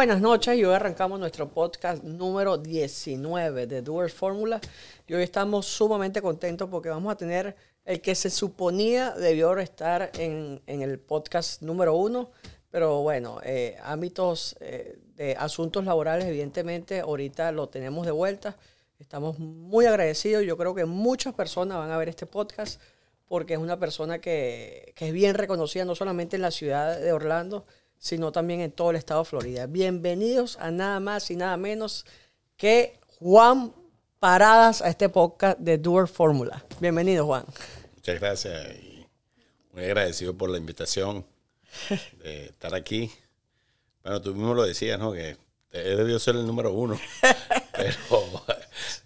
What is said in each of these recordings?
buenas noches y hoy arrancamos nuestro podcast número 19 de Doers Fórmula y hoy estamos sumamente contentos porque vamos a tener el que se suponía debió estar en el podcast número 1, pero bueno, ámbitos de asuntos laborales evidentemente ahorita lo tenemos de vuelta. Estamos muy agradecidos. Yo creo que muchas personas van a ver este podcast porque es una persona que es bien reconocida no solamente en la ciudad de Orlando, sino también en todo el estado de Florida. Bienvenidos a nada más y nada menos que Juan Paradas a este podcast de Doers Fórmula. Bienvenido, Juan. Muchas gracias y muy agradecido por la invitación de estar aquí. Bueno, tú mismo lo decías, ¿no? Que debió ser el número 1, pero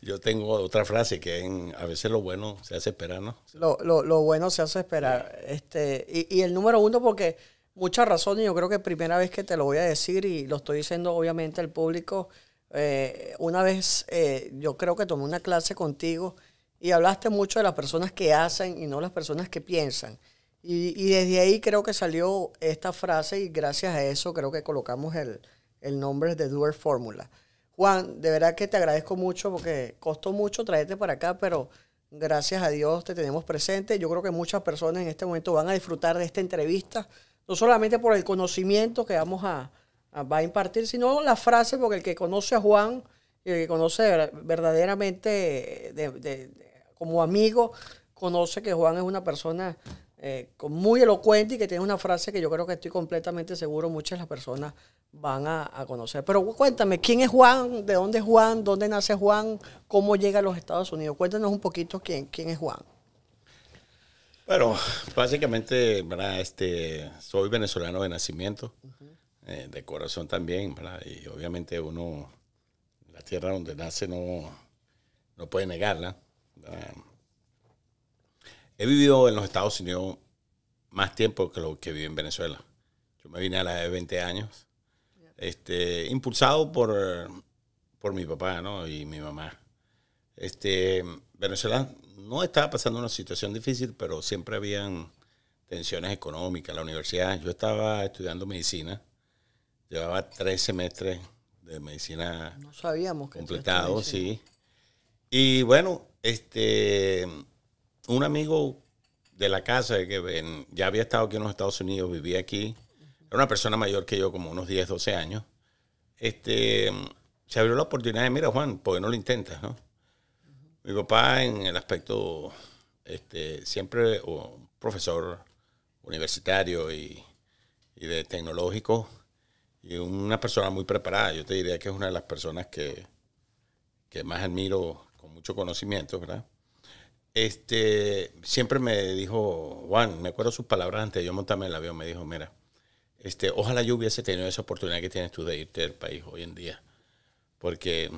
yo tengo otra frase que a veces lo bueno se hace esperar, ¿no? Lo bueno se hace esperar. Y el número 1 porque muchas razones, yo creo que primera vez que te lo voy a decir y lo estoy diciendo obviamente al público. Una vez yo creo que tomé una clase contigo y hablaste mucho de las personas que hacen y no las personas que piensan. Y desde ahí creo que salió esta frase y gracias a eso creo que colocamos el nombre de Doers Fórmula. Juan, de verdad que te agradezco mucho porque costó mucho traerte para acá, pero gracias a Dios te tenemos presente. Yo creo que muchas personas en este momento van a disfrutar de esta entrevista, no solamente por el conocimiento que vamos a impartir, sino la frase, porque el que conoce a Juan, y el que conoce verdaderamente como amigo, conoce que Juan es una persona muy elocuente y que tiene una frase que yo creo que estoy completamente seguro muchas de las personas van a conocer. Pero cuéntame, ¿quién es Juan? ¿De dónde es Juan? ¿Dónde nace Juan? ¿Cómo llega a los Estados Unidos? Cuéntanos un poquito quién es Juan. Bueno, básicamente, ¿verdad? Soy venezolano de nacimiento, de corazón también, ¿verdad? Y obviamente uno, la tierra donde nace no puede negarla, ¿verdad? He vivido en los Estados Unidos más tiempo que lo que viví en Venezuela. Yo me vine a la edad de 20 años, impulsado por mi papá, ¿no? Y mi mamá. Venezuela no estaba pasando una situación difícil, pero siempre habían tensiones económicas. La universidad, yo estaba estudiando medicina, llevaba 3 semestres de medicina no sabíamos que completados, sí. Y bueno, un amigo de la casa que ya había estado aquí en los Estados Unidos, vivía aquí, era una persona mayor que yo, como unos 10, 12 años, se abrió la oportunidad de, mira, Juan, ¿por qué no lo intentas, no? Mi papá en el aspecto, siempre un profesor universitario y de tecnológico y una persona muy preparada. Yo te diría que es una de las personas que más admiro con mucho conocimiento, ¿verdad? Siempre me dijo, Juan, me acuerdo sus palabras antes de yo montarme en el avión, me dijo, mira, ojalá yo hubiese tenido esa oportunidad que tienes tú de irte del país hoy en día, porque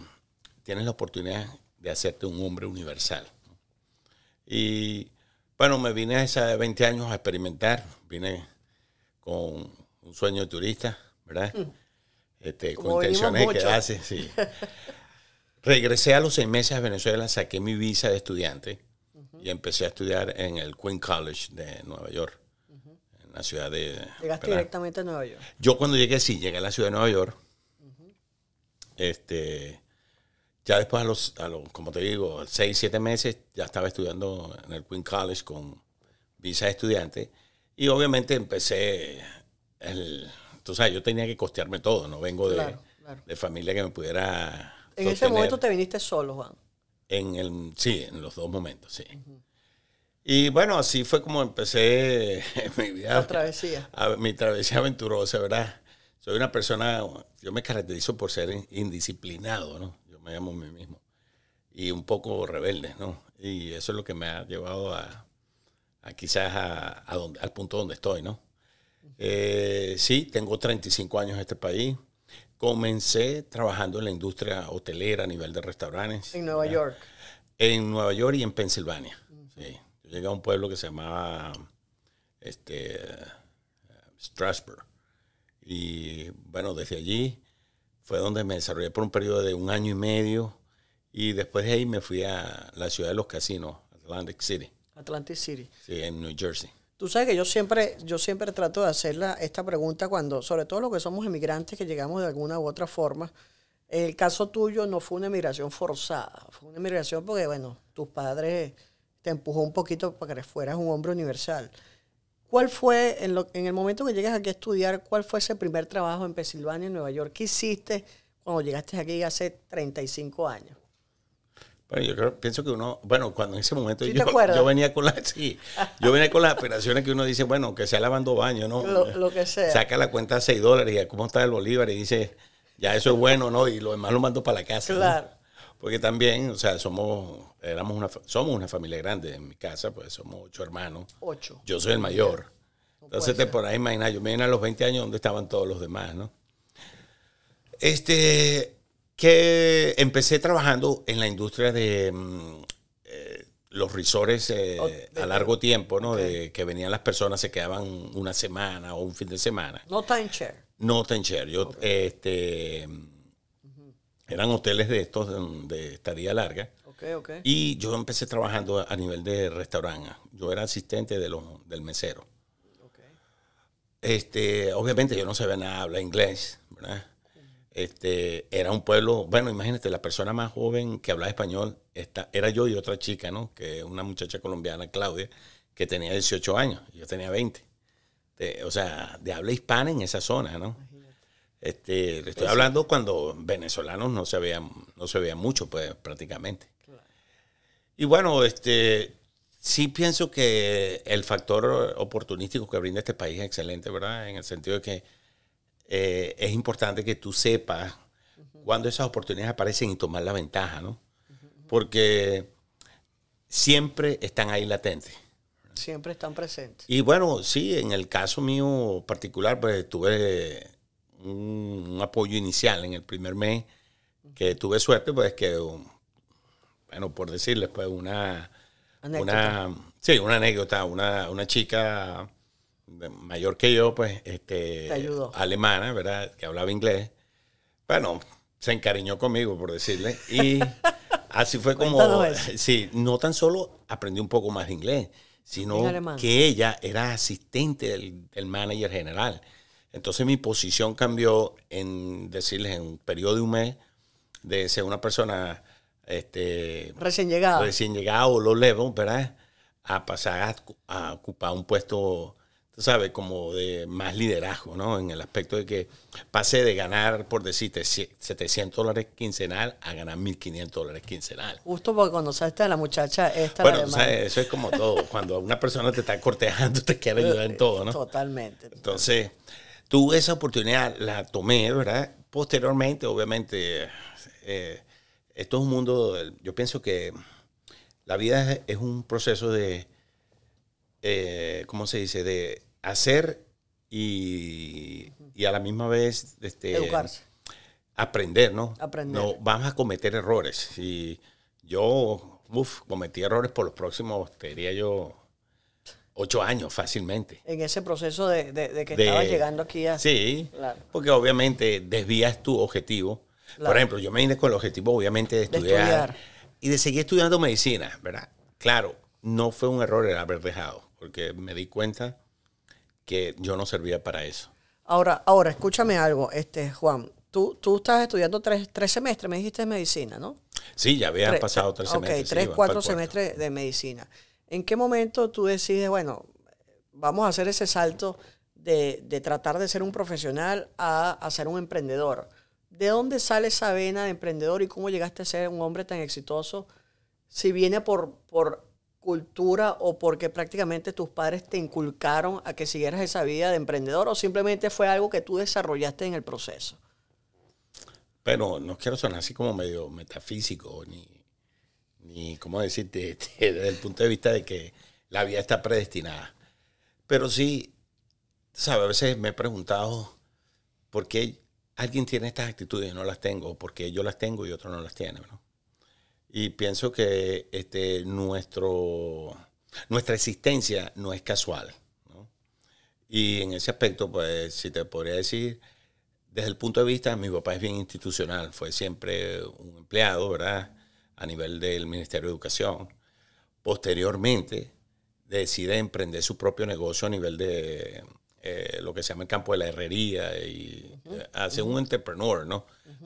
tienes la oportunidad de hacerte un hombre universal. Y bueno, me vine a esa de 20 años a experimentar, vine con un sueño de turista, ¿verdad? Con intenciones de quedarse, sí. Regresé a los 6 meses a Venezuela, saqué mi visa de estudiante y empecé a estudiar en el Queen College de Nueva York, en la ciudad de... ¿Llegaste directamente a Nueva York? Yo cuando llegué, sí, llegué a la ciudad de Nueva York. Ya después como te digo, 6, 7 meses, ya estaba estudiando en el Queen College con visa de estudiante. Y obviamente empecé, tú sabes, yo tenía que costearme todo, no vengo de familia que me pudiera... En ese momento te viniste solo, Juan. Sí, en los 2 momentos, sí. Y bueno, así fue como empecé mi vida. Mi travesía aventurosa, ¿verdad? Soy una persona, yo me caracterizo por ser indisciplinado, ¿no? Yo me llamo a mí mismo. Y un poco rebelde, ¿no? Y eso es lo que me ha llevado quizás al punto donde estoy, ¿no? Sí, tengo 35 años en este país. Comencé trabajando en la industria hotelera a nivel de restaurantes. ¿En Nueva York? En Nueva York y en Pensilvania. Sí. Yo llegué a un pueblo que se llamaba Strasburg. Y bueno, desde allí fue donde me desarrollé por un periodo de 1 año y medio. Y después de ahí me fui a la ciudad de los casinos, Atlantic City. Atlantic City. Sí, en New Jersey. Tú sabes que yo siempre trato de hacer esta pregunta cuando, sobre todo los que somos emigrantes que llegamos de alguna u otra forma. El caso tuyo no fue una emigración forzada, fue una emigración porque, bueno, tus padres te empujó un poquito para que fueras un hombre universal. ¿Cuál fue, en el momento que llegas aquí a estudiar, cuál fue ese primer trabajo en Pensilvania, en Nueva York? ¿Qué hiciste cuando llegaste aquí hace 35 años? Bueno, pienso que uno, bueno, cuando en ese momento ¿Sí te acuerdas? yo venía con yo venía con las aspiraciones que uno dice, bueno, que sea lavando baño, ¿no? Lo que sea. Saca la cuenta a $6 y cómo está el bolívar y dice, ya eso es bueno, ¿no? Y lo demás lo mando para la casa. Claro. ¿No? Porque también, o sea, somos una familia grande en mi casa, pues somos 8 hermanos. 8. Yo soy el mayor. No Entonces te podrás imaginar, yo me vine a los 20 años donde estaban todos los demás, ¿no? Que empecé trabajando en la industria de los resorts a largo tiempo, ¿no? Okay. De que venían las personas, se quedaban una semana o un fin de semana. No timeshare. No timeshare. Yo, eran hoteles de estos de estadía larga. Okay. Y yo empecé trabajando a nivel de restaurante. Yo era asistente del mesero. Okay. Obviamente yo no sabía nada, hablar inglés, ¿verdad? Era un pueblo, bueno, imagínate, la persona más joven que hablaba español era yo y otra chica, ¿no? Que una muchacha colombiana, Claudia, que tenía 18 años, y yo tenía 20. O sea, de habla hispana en esa zona, ¿no? Le estoy hablando cuando venezolanos no se veía mucho, pues, prácticamente. Claro. Y bueno, sí pienso que el factor oportunístico que brinda este país es excelente, ¿verdad? En el sentido de que es importante que tú sepas cuándo esas oportunidades aparecen y tomar la ventaja, ¿no? Porque siempre están ahí latentes. Siempre están presentes. Y bueno, sí, en el caso mío particular, pues tuve un apoyo inicial en el primer mes, que tuve suerte, pues que, bueno, por decirles, pues una anécdota, una chica mayor que yo, pues, te ayudó. alemana, ¿verdad? Que hablaba inglés. Bueno, se encariñó conmigo, por decirle. Y así fue como, sí, no tan solo aprendí un poco más de inglés, sino que ella era asistente del manager general. Entonces mi posición cambió en decirles en un periodo de un mes, de ser una persona recién llegado o low level, ¿verdad? A pasar a ocupar un puesto, tú sabes, como de más liderazgo, ¿no? En el aspecto de que pasé de ganar, por decirte, $700 quincenal a ganar $1,500 quincenal. Justo porque cuando saliste a la muchacha esta, bueno, o sea, eso es como todo. Cuando una persona te está cortejando, te quiere ayudar en todo, ¿no? Totalmente. Entonces, tuve esa oportunidad, la tomé, ¿verdad? Posteriormente, obviamente, esto es un mundo, yo pienso que la vida es un proceso de, ¿cómo se dice? De hacer y a la misma vez educarse. Aprender, ¿no? Aprender. No, vamos a cometer errores. Y yo cometí errores por los próximos, te diría yo, 8 años fácilmente. En ese proceso de que estabas llegando aquí a... Sí, claro. Porque obviamente desvías tu objetivo. Claro. Por ejemplo, yo me vine con el objetivo obviamente de estudiar y de seguir estudiando medicina, ¿verdad? Claro, no fue un error el haber dejado, porque me di cuenta que yo no servía para eso. Ahora, escúchame algo, Juan. Tú estás estudiando 3 semestres, me dijiste, de medicina, ¿no? Sí, ya habían pasado 3 semestres. Ok, 3, 4 semestres de medicina. ¿En qué momento tú decides, bueno, vamos a hacer ese salto de tratar de ser un profesional a ser un emprendedor? ¿De dónde sale esa vena de emprendedor y cómo llegaste a ser un hombre tan exitoso? Si viene por cultura o porque prácticamente tus padres te inculcaron a que siguieras esa vida de emprendedor, o simplemente fue algo que tú desarrollaste en el proceso. Pero no quiero sonar así como medio metafísico, ni cómo decirte, desde el punto de vista de que la vida está predestinada. Pero sí, ¿sabes? A veces me he preguntado por qué alguien tiene estas actitudes y no las tengo, o por qué yo las tengo y otro no las tiene, ¿no? Y pienso que nuestra existencia no es casual, ¿no? Y en ese aspecto, pues, si te podría decir, desde el punto de vista, mi papá es bien institucional, fue siempre un empleado, ¿verdad?, a nivel del Ministerio de Educación. Posteriormente, decide emprender su propio negocio a nivel de lo que se llama el campo de la herrería y hace un entrepreneur, ¿no?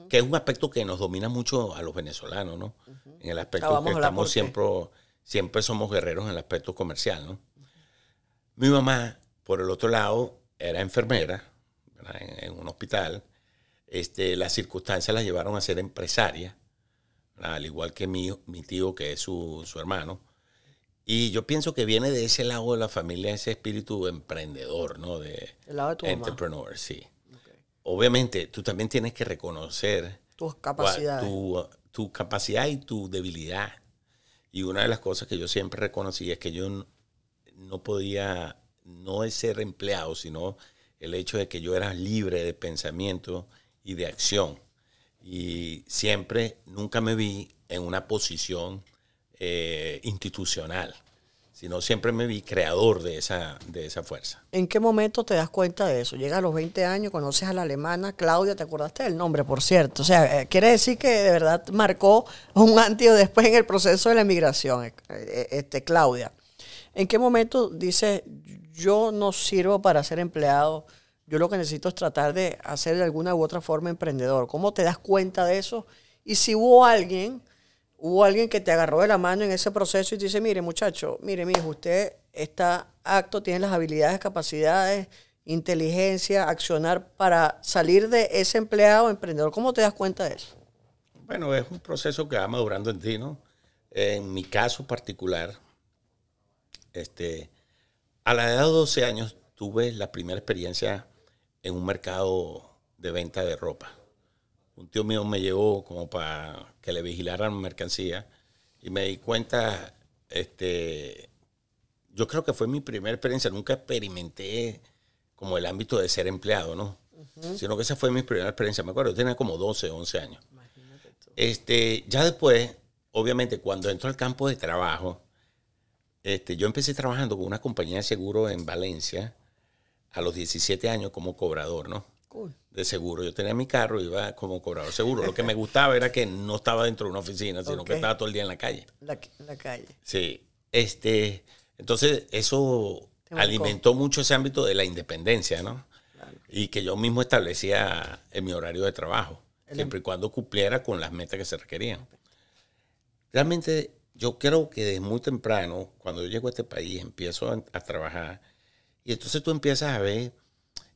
Que es un aspecto que nos domina mucho a los venezolanos, ¿no? En el aspecto que estamos siempre somos guerreros en el aspecto comercial, ¿no? Mi mamá, por el otro lado, era enfermera, ¿verdad? En un hospital. Las circunstancias la llevaron a ser empresaria, ¿verdad? Al igual que mi tío, que es su hermano. Y yo pienso que viene de ese lado de la familia, ese espíritu emprendedor, ¿no? El lado de tu entrepreneur, mamá. sí. Okay. Obviamente, tú también tienes que reconocer tus capacidades. Tu capacidad y tu debilidad. Y una de las cosas que yo siempre reconocí es que yo no podía, no es ser empleado, sino el hecho de que yo era libre de pensamiento y de acción. Y siempre, nunca me vi en una posición institucional, sino siempre me vi creador de esa fuerza. ¿En qué momento te das cuenta de eso? Llegas a los 20 años, conoces a la alemana Claudia, ¿te acordaste del nombre, por cierto? O sea, quiere decir que de verdad marcó un antes o después en el proceso de la emigración, Claudia. ¿En qué momento dices, yo no sirvo para ser empleado, yo lo que necesito es tratar de hacer de alguna u otra forma emprendedor? ¿Cómo te das cuenta de eso? Y si hubo alguien que te agarró de la mano en ese proceso y te dice, mire muchacho, mire mi hijo, usted está apto, tiene las habilidades, capacidades, inteligencia, accionar para salir de ese empleado emprendedor. ¿Cómo te das cuenta de eso? Bueno, es un proceso que va madurando en ti, ¿no? En mi caso particular, a la edad de 12 años tuve la primera experiencia en un mercado de venta de ropa. Un tío mío me llevó como para que le vigilaran mercancía y me di cuenta, yo creo que fue mi primera experiencia. Nunca experimenté como el ámbito de ser empleado, ¿no? Sino que esa fue mi primera experiencia. Me acuerdo, yo tenía como 12, 11 años. Ya después, obviamente, cuando entro al campo de trabajo, yo empecé trabajando con una compañía de seguro en Valencia a los 17 años como cobrador, ¿no? Cool. De seguro. Yo tenía mi carro y iba como cobrador seguro. Lo que me gustaba era que no estaba dentro de una oficina, sino que estaba todo el día en la calle. La calle. Sí. Entonces, eso alimentó mucho ese ámbito de la independencia, ¿no? Claro. Y que yo mismo establecía en mi horario de trabajo, siempre y cuando cumpliera con las metas que se requerían. Realmente, yo creo que desde muy temprano, cuando yo llego a este país, empiezo a trabajar, y entonces tú empiezas a ver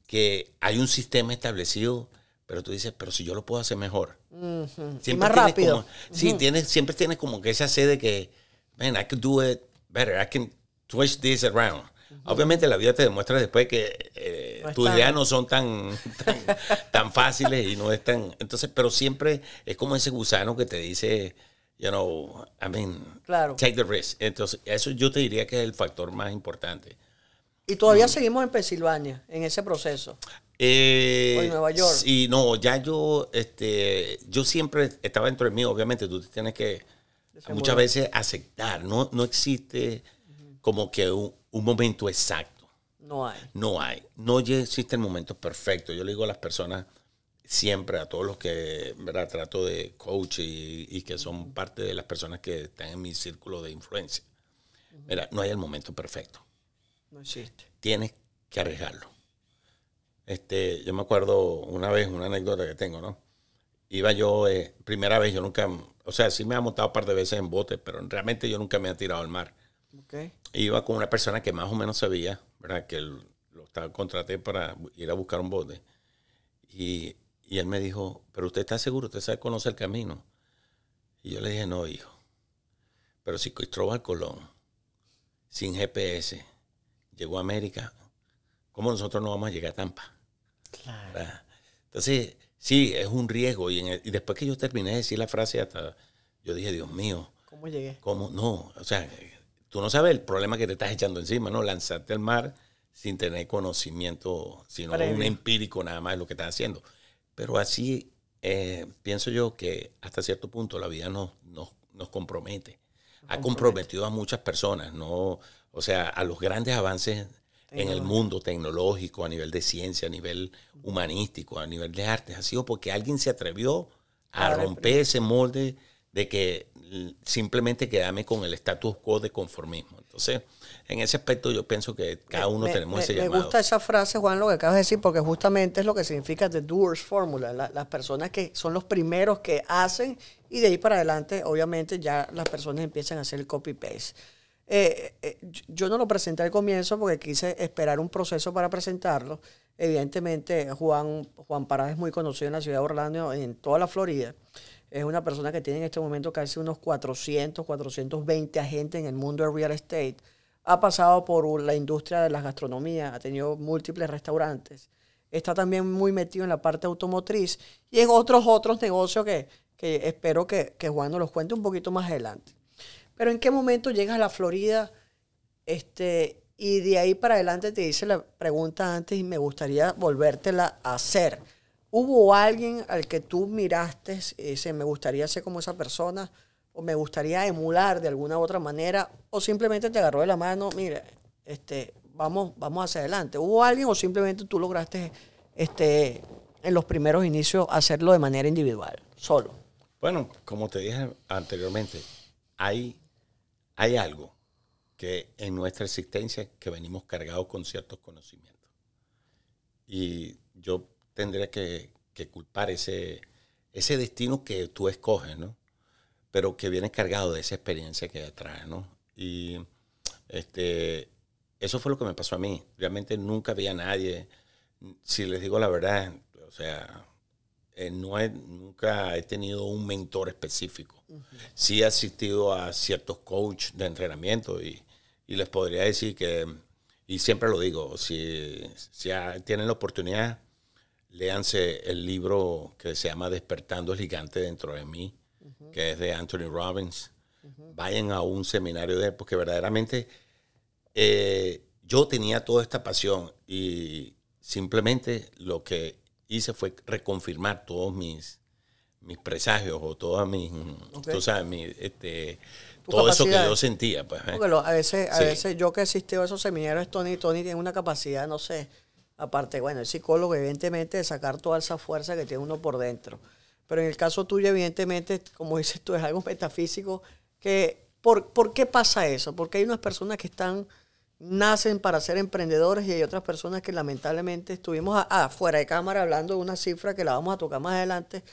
que hay un sistema establecido, pero tú dices, pero si yo lo puedo hacer mejor. Y más rápido. Siempre tienes como que esa sed de que, man, I could do it better, I can twist this around. Obviamente la vida te demuestra después que tus ideas no son tan fáciles y no es tan... Entonces, pero siempre es como ese gusano que te dice, claro, take the risk. Entonces, eso yo te diría que es el factor más importante. Y todavía seguimos en Pensilvania, en ese proceso. O en Nueva York. Sí, no, ya yo siempre estaba dentro de mí. Obviamente tú tienes que muchas veces aceptar. No existe como que un momento exacto. No hay. No existe el momento perfecto. Yo le digo a las personas siempre, a todos los que, ¿verdad?, trato de coach y que son parte de las personas que están en mi círculo de influencia. Mira, no hay el momento perfecto. No existe. Tienes que arriesgarlo. Yo me acuerdo una vez, una anécdota que tengo, ¿no? Iba yo, primera vez, yo nunca, o sea, sí me ha montado un par de veces en bote, pero realmente yo nunca me he tirado al mar. Okay. Iba con una persona que más o menos sabía, ¿verdad?, que contraté para ir a buscar un bote. Y él me dijo, pero usted está seguro, usted sabe conocer el camino. Y yo le dije, no, hijo. Pero si Cristóbal Colón, sin GPS, llegó a América, ¿cómo nosotros no vamos a llegar a Tampa? Claro. ¿Verdad? Entonces, sí, es un riesgo. Y después que yo terminé de decir la frase, yo dije, Dios mío. ¿Cómo llegué? ¿Cómo? No, o sea, tú no sabes el problema que te estás echando encima, ¿no? Lanzarte al mar sin tener conocimiento, sino un empírico nada más de lo que estás haciendo. Pero así pienso yo que hasta cierto punto la vida nos compromete. Ha comprometido a muchas personas, ¿no? O sea, a los grandes avances en el mundo tecnológico, a nivel de ciencia, a nivel humanístico, a nivel de artes. Ha sido porque alguien se atrevió a romper ese molde de que simplemente quedarme con el status quo de conformismo. Entonces, en ese aspecto yo pienso que cada uno tenemos ese llamado. Me gusta esa frase, Juan, lo que acabas de decir, porque justamente es lo que significa The Doers Formula. Las personas que son los primeros que hacen y de ahí para adelante, obviamente, ya las personas empiezan a hacer el copy-paste. Yo no lo presenté al comienzo porque quise esperar un proceso para presentarlo. Evidentemente, Juan Parada es muy conocido en la ciudad de Orlando, en toda la Florida. Es una persona que tiene en este momento casi unos 420 agentes en el mundo del real estate. Ha pasado por la industria de la gastronomía, ha tenido múltiples restaurantes. Está también muy metido en la parte automotriz y en otros negocios que espero que Juan nos los cuente un poquito más adelante. Pero ¿en qué momento llegas a la Florida y de ahí para adelante te hice la pregunta antes y me gustaría volvértela a hacer? ¿Hubo alguien al que tú miraste y dices, me gustaría ser como esa persona o me gustaría emular de alguna u otra manera o simplemente te agarró de la mano, mira, vamos hacia adelante? ¿Hubo alguien o simplemente tú lograste en los primeros inicios hacerlo de manera individual, solo? Bueno, como te dije anteriormente, hay algo que en nuestra existencia que venimos cargados con ciertos conocimientos. Y yo tendría que culpar ese destino que tú escoges, ¿no? Pero que viene cargado de esa experiencia que trae, ¿no? Y eso fue lo que me pasó a mí. Realmente nunca vi a nadie, si les digo la verdad, o sea, nunca he tenido un mentor específico. Uh-huh. Sí he asistido a ciertos coaches de entrenamiento y les podría decir que, y siempre lo digo, si tienen la oportunidad, léanse el libro que se llama Despertando el Gigante Dentro de Mí, uh-huh, que es de Anthony Robbins. Uh-huh. Vayan a un seminario de él, porque verdaderamente yo tenía toda esta pasión y simplemente lo que hice fue reconfirmar todos mis presagios o todas mis, okay, tú sabes, todo eso que yo sentía. Pues, porque a veces yo que he asistido a esos seminarios, Tony tiene una capacidad, no sé, aparte, bueno, el psicólogo evidentemente de sacar toda esa fuerza que tiene uno por dentro. Pero en el caso tuyo, evidentemente, como dices tú, es algo metafísico. ¿Por qué pasa eso? Porque hay unas personas que nacen para ser emprendedores y hay otras personas que lamentablemente estuvimos fuera de cámara hablando de una cifra que la vamos a tocar más adelante.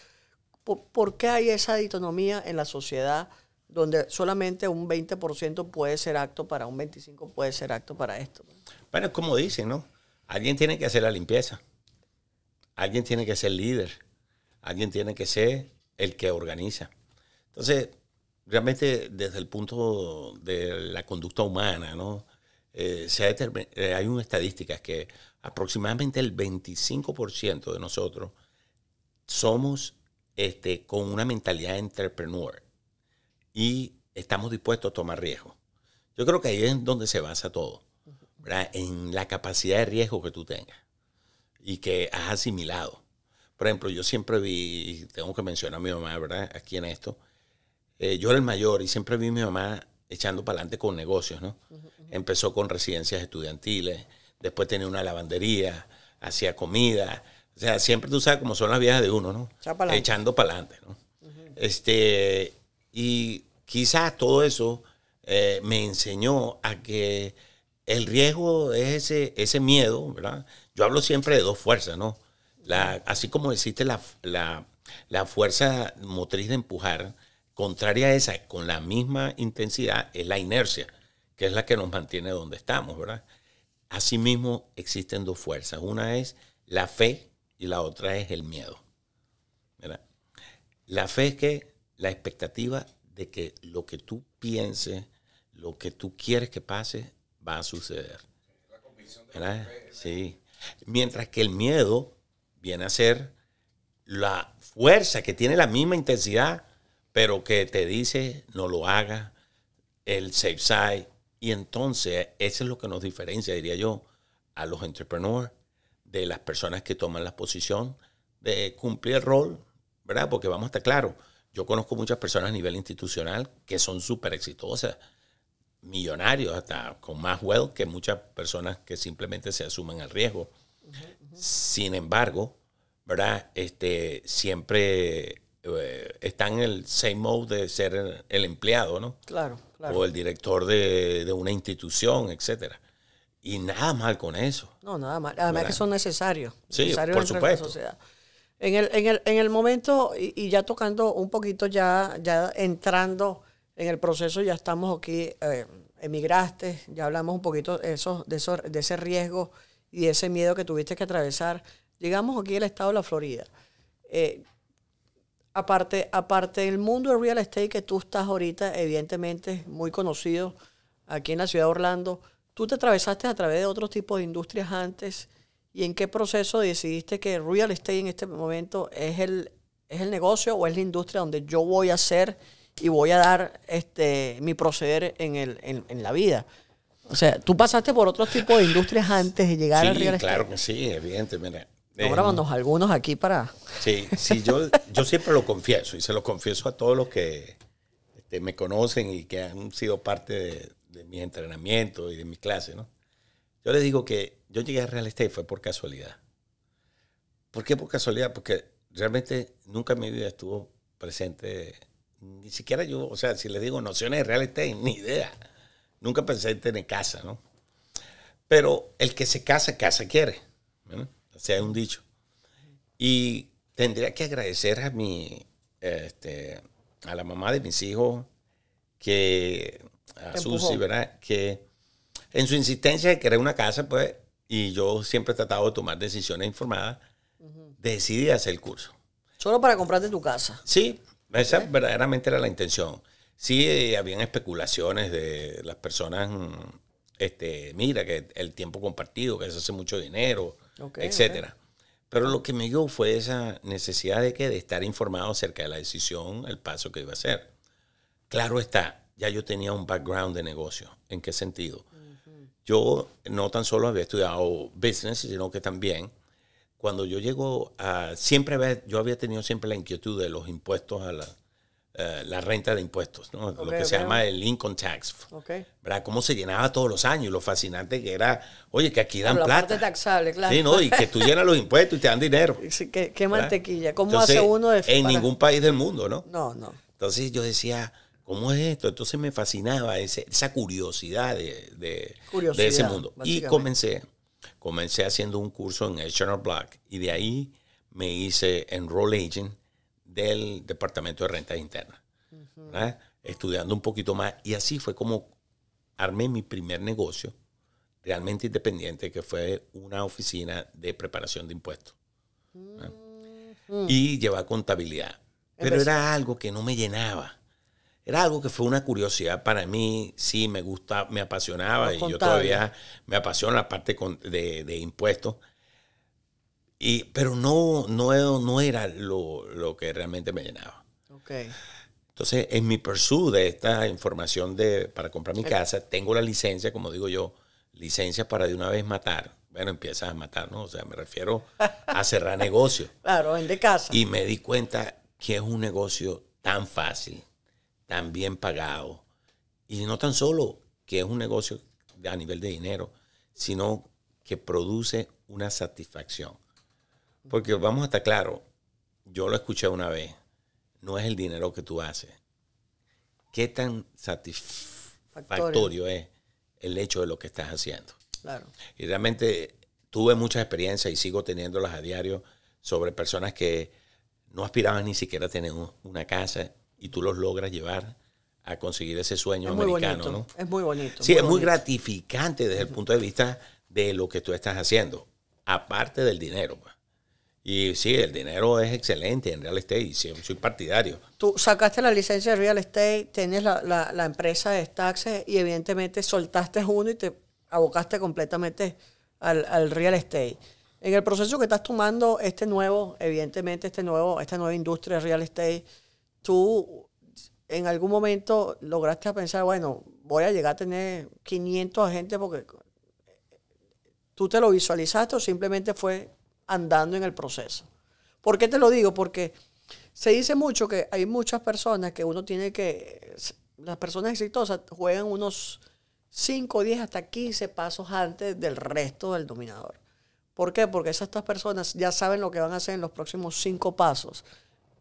¿Por qué hay esa dicotomía en la sociedad donde solamente un 20% puede ser apto para un 25% puede ser apto para esto? Bueno, es como dicen, ¿no? Alguien tiene que hacer la limpieza. Alguien tiene que ser líder. Alguien tiene que ser el que organiza. Entonces, realmente desde el punto de la conducta humana, ¿no? Hay unas estadísticas que aproximadamente el 25% de nosotros somos con una mentalidad entrepreneur y estamos dispuestos a tomar riesgos. Yo creo que ahí es donde se basa todo, ¿verdad? En la capacidad de riesgo que tú tengas y que has asimilado. Por ejemplo, yo siempre vi, tengo que mencionar a mi mamá, ¿verdad? Aquí en esto. Yo era el mayor y siempre vi a mi mamá echando para adelante con negocios, ¿no? Uh-huh. Empezó con residencias estudiantiles, después tenía una lavandería, hacía comida. O sea, siempre tú sabes cómo son las viejas de uno, ¿no? Echando para adelante, ¿no? Uh-huh. Y quizás todo eso me enseñó a que el riesgo es ese miedo, ¿verdad? Yo hablo siempre de dos fuerzas, ¿no? Así como existe la fuerza motriz de empujar, contraria a esa, con la misma intensidad, es la inercia, que es la que nos mantiene donde estamos, ¿verdad? Asimismo, existen dos fuerzas. Una es la fe y la otra es el miedo, ¿verdad? La fe es que la expectativa de que lo que tú pienses, lo que tú quieres que pase, va a suceder. La convicción de ¿verdad? Sí. Mientras que el miedo viene a ser la fuerza que tiene la misma intensidad, pero que te dice no lo hagas, el safe side. Y entonces eso es lo que nos diferencia, diría yo, a los entrepreneurs de las personas que toman la posición de cumplir el rol, ¿verdad? Porque vamos a estar claros, yo conozco muchas personas a nivel institucional que son súper exitosas, millonarios, hasta con más wealth que muchas personas que simplemente se asumen el riesgo. Uh-huh. Sin embargo, ¿verdad? Siempre está en el same mode de ser el empleado, ¿no? Claro, claro. O el director de una institución, etcétera. Y nada mal con eso. No, nada mal. Además ¿verdad? que son necesarios. Sí, necesarios por dentro de la supuesto. sociedad. En el momento, y ya tocando un poquito, ya entrando en el proceso, ya estamos aquí, emigraste, ya hablamos un poquito de ese riesgo y de ese miedo que tuviste que atravesar. Llegamos aquí al estado de la Florida. Aparte del mundo del real estate que tú estás ahorita, evidentemente muy conocido aquí en la ciudad de Orlando, tú te atravesaste a través de otros tipos de industrias antes. ¿Y en qué proceso decidiste que real estate en este momento es el negocio o es la industria donde yo voy a hacer y voy a dar mi proceder en la vida? O sea, tú pasaste por otros tipos de industrias antes de llegar al real estate. Claro que sí, evidentemente. Nómbranos algunos aquí para... Sí, yo siempre lo confieso y se lo confieso a todos los que me conocen y que han sido parte de mis entrenamientos y de mis clases, ¿no? Yo les digo que yo llegué a real estate fue por casualidad. ¿Por qué por casualidad? Porque realmente nunca en mi vida estuvo presente, ni siquiera yo, o sea, si les digo nociones de real estate, ni idea. Nunca pensé en tener casa, ¿no? Pero el que se casa quiere, ¿no? O sea, es un dicho. Y tendría que agradecer a a la mamá de mis hijos, a Susi, ¿verdad? Que en su insistencia de querer una casa, pues, y yo siempre he tratado de tomar decisiones informadas, decidí hacer el curso. Solo para comprarte tu casa. Sí, esa verdaderamente era la intención. Sí, habían especulaciones de las personas, mira, que el tiempo compartido, que se hace mucho dinero, etcétera. Pero lo que me dio fue esa necesidad de estar informado acerca de la decisión, el paso que iba a hacer. Claro está, ya yo tenía un background de negocio. ¿En qué sentido? Yo no tan solo había estudiado business, sino que también cuando yo llego yo había tenido siempre la inquietud de los impuestos a la renta de impuestos, ¿no? Lo que se llama el income tax. ¿Verdad? Cómo se llenaba todos los años, lo fascinante que era, oye, que aquí dan la plata. Parte taxable, claro. Sí, ¿no? Y que tú llenas los impuestos y te dan dinero. Sí, qué mantequilla. ¿Cómo Entonces, hace uno en ningún país del mundo, ¿no? No. Entonces yo decía, ¿cómo es esto? Entonces me fascinaba esa curiosidad de ese mundo. Y comencé haciendo un curso en H&R Block y de ahí me hice enroll agent del Departamento de Rentas Internas, ¿verdad? Estudiando un poquito más. Y así fue como armé mi primer negocio realmente independiente, que fue una oficina de preparación de impuestos. Y llevaba contabilidad. Pero era algo que no me llenaba. Era algo que fue una curiosidad para mí. Sí, me gusta, me apasionaba y yo todavía me apasiona la parte de impuestos. Pero no era lo que realmente me llenaba. Entonces, en mi pursuit de esta información para comprar mi casa, tengo la licencia, como digo yo, licencia para de una vez matar. Bueno, empiezas a matar, ¿no? O sea, me refiero a cerrar negocios. Claro, vende casa. Y me di cuenta que es un negocio tan fácil, tan bien pagado. Y no tan solo que es un negocio a nivel de dinero, sino que produce una satisfacción. Porque vamos a estar claros, yo lo escuché una vez, no es el dinero que tú haces. ¿Qué tan satisfactorio es el hecho de lo que estás haciendo? Claro. Y realmente tuve muchas experiencias y sigo teniéndolas a diario sobre personas que no aspiraban ni siquiera a tener una casa y tú los logras llevar a conseguir ese sueño americano, ¿no? Es muy bonito. Sí, es muy gratificante desde el punto de vista de lo que tú estás haciendo, aparte del dinero, pues. Y sí, el dinero es excelente en real estate y soy partidario. Tú sacaste la licencia de real estate, tienes la empresa de taxes y evidentemente soltaste uno y te abocaste completamente al real estate. En el proceso que estás tomando esta nueva industria de real estate, tú en algún momento lograste pensar, bueno, voy a llegar a tener 500 agentes porque tú te lo visualizaste o simplemente fue andando en el proceso. ¿Por qué te lo digo? Porque se dice mucho que hay muchas personas que uno tiene que, las personas exitosas juegan unos 5, 10, hasta 15 pasos antes del resto del dominador. ¿Por qué? Porque estas personas ya saben lo que van a hacer en los próximos 5 pasos.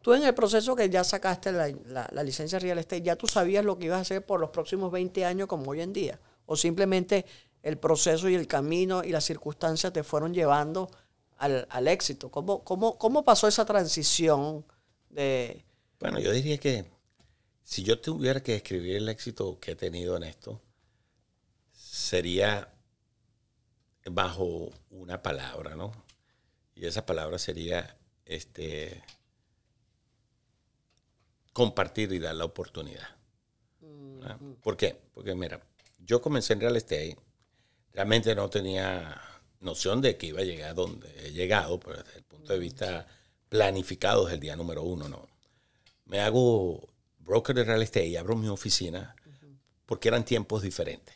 Tú en el proceso que ya sacaste la licencia Real Estate, ¿ya tú sabías lo que ibas a hacer por los próximos 20 años como hoy en día? ¿O simplemente el proceso y el camino y las circunstancias te fueron llevando al éxito? ¿Cómo pasó esa transición de...? Bueno, yo diría que si yo tuviera que describir el éxito que he tenido en esto, sería bajo una palabra, ¿no? Y esa palabra sería compartir y dar la oportunidad. ¿Por qué? Porque mira, yo comencé en real estate, realmente no tenía noción de que iba a llegar donde he llegado, pero desde el punto de vista planificado desde el día número 1, no. Me hago broker de real estate y abro mi oficina porque eran tiempos diferentes.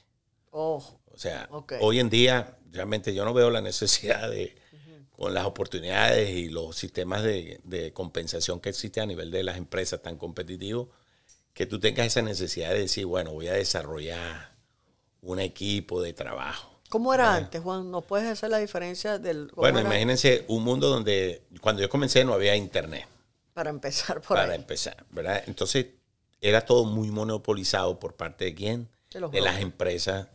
O sea, hoy en día realmente yo no veo la necesidad de, con las oportunidades y los sistemas de compensación que existen a nivel de las empresas tan competitivos, que tú tengas esa necesidad de decir, bueno, voy a desarrollar un equipo de trabajo. ¿Cómo era antes, Juan? ¿Nos puedes hacer la diferencia del...? Bueno, imagínense un mundo donde cuando yo comencé no había internet. Para empezar por ahí. Para empezar, ¿verdad? Entonces era todo muy monopolizado por parte de ¿quién? De las empresas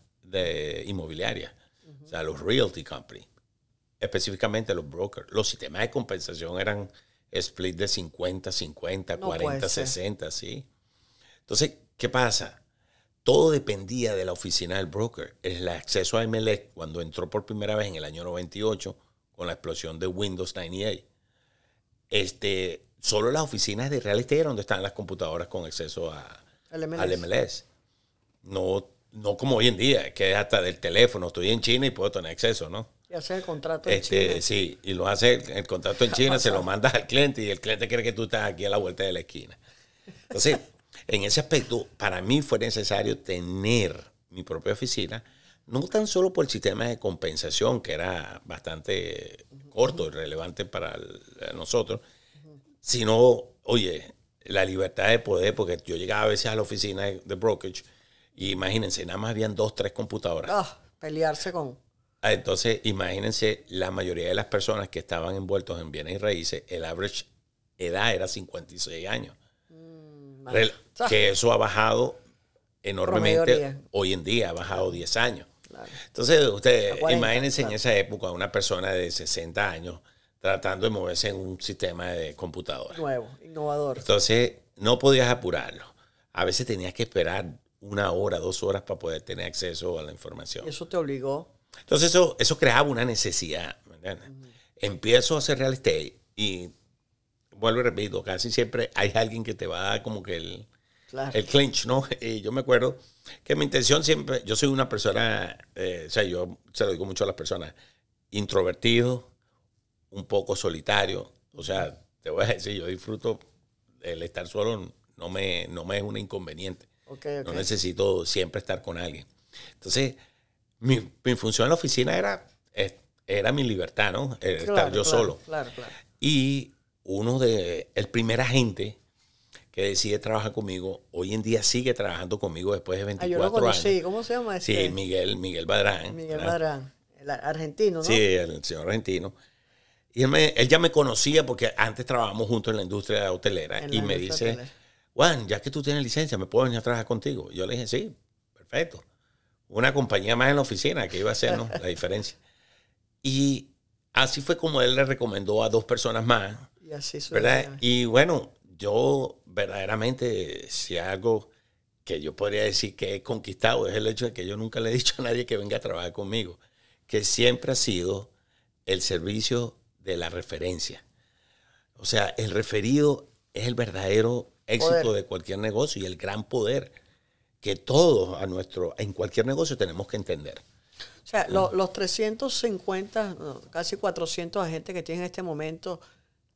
inmobiliarias. O sea, los realty companies. Específicamente los brokers. Los sistemas de compensación eran split de 50-50, 40-60, ¿sí? Entonces, ¿qué pasa? Todo dependía de la oficina del broker. El acceso a MLS, cuando entró por primera vez en el año 98, con la explosión de Windows 98, solo las oficinas de real estate eran donde estaban las computadoras con acceso al MLS. No como hoy en día, que es hasta del teléfono. Estoy en China y puedo tener acceso, ¿no? Y hacer el contrato en China. Sí, y lo hace el contrato en China, se lo mandas al cliente y el cliente cree que tú estás aquí a la vuelta de la esquina. Entonces, en ese aspecto, para mí fue necesario tener mi propia oficina, no tan solo por el sistema de compensación, que era bastante corto y relevante para nosotros, sino, oye, la libertad de poder, porque yo llegaba a veces a la oficina de brokerage y imagínense, nada más habían 2, 3 computadoras. Pelearse con... Entonces, imagínense, la mayoría de las personas que estaban envueltos en bienes y raíces, el average edad era 56 años. Que eso ha bajado enormemente. Hoy en día ha bajado 10 años. Claro. Entonces, ustedes imagínense en esa época una persona de 60 años tratando de moverse en un sistema de computadora. Nuevo, innovador. Entonces, no podías apurarlo. A veces tenías que esperar 1 hora, 2 horas para poder tener acceso a la información. ¿Y eso te obligó? Entonces, eso creaba una necesidad. Empiezo a hacer real estate y vuelvo y repito, casi siempre hay alguien que te va a dar como que el clinch, ¿no? Y yo me acuerdo que mi intención siempre, yo soy una persona, o sea, yo se lo digo mucho a las personas, introvertido, un poco solitario. O sea, te voy a decir, yo disfruto el estar solo, no me es un inconveniente. Okay. No necesito siempre estar con alguien. Entonces, mi función en la oficina era mi libertad, ¿no? Estar yo solo. Claro. Y el primer agente que decide trabajar conmigo, hoy en día sigue trabajando conmigo después de 24 yo lo conocí. años. ¿Cómo se llama ese? Sí, Miguel Badrán. Miguel Badrán, el argentino, ¿no? Sí, el señor argentino. Y él ya me conocía porque antes trabajamos juntos en la industria hotelera. Y me dice, Juan, ya que tú tienes licencia, ¿me puedo venir a trabajar contigo? Y yo le dije, sí, perfecto. Una compañía más en la oficina que iba a hacer, ¿no? La diferencia. Y así fue como él le recomendó a 2 personas más. Y así ¿verdad? Y bueno, yo verdaderamente, si algo que yo podría decir que he conquistado es el hecho de que yo nunca le he dicho a nadie que venga a trabajar conmigo, que siempre ha sido el servicio de la referencia. O sea, el referido es el verdadero éxito de cualquier negocio y el gran poder que todos en cualquier negocio tenemos que entender. O sea, los 350, casi 400 agentes que tienen en este momento,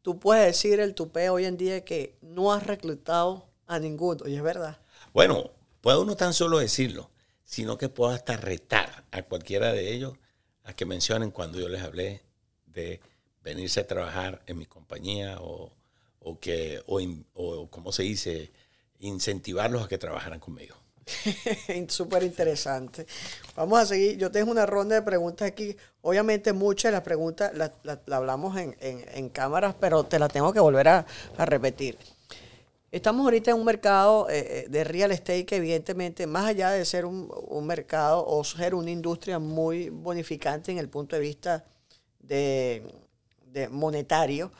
tú puedes decir el tupé hoy en día que no has reclutado a ninguno, y es verdad. Bueno, puedo no tan solo decirlo, sino que puedo hasta retar a cualquiera de ellos a que mencionen cuando yo les hablé de venirse a trabajar en mi compañía o ¿cómo se dice? Incentivarlos a que trabajaran conmigo. Súper interesante. Vamos a seguir. Yo tengo una ronda de preguntas aquí. Obviamente muchas de las preguntas las hablamos en cámaras, pero te las tengo que volver a repetir. Estamos ahorita en un mercado de real estate que evidentemente, más allá de ser un mercado o ser una industria muy bonificante en el punto de vista de monetario,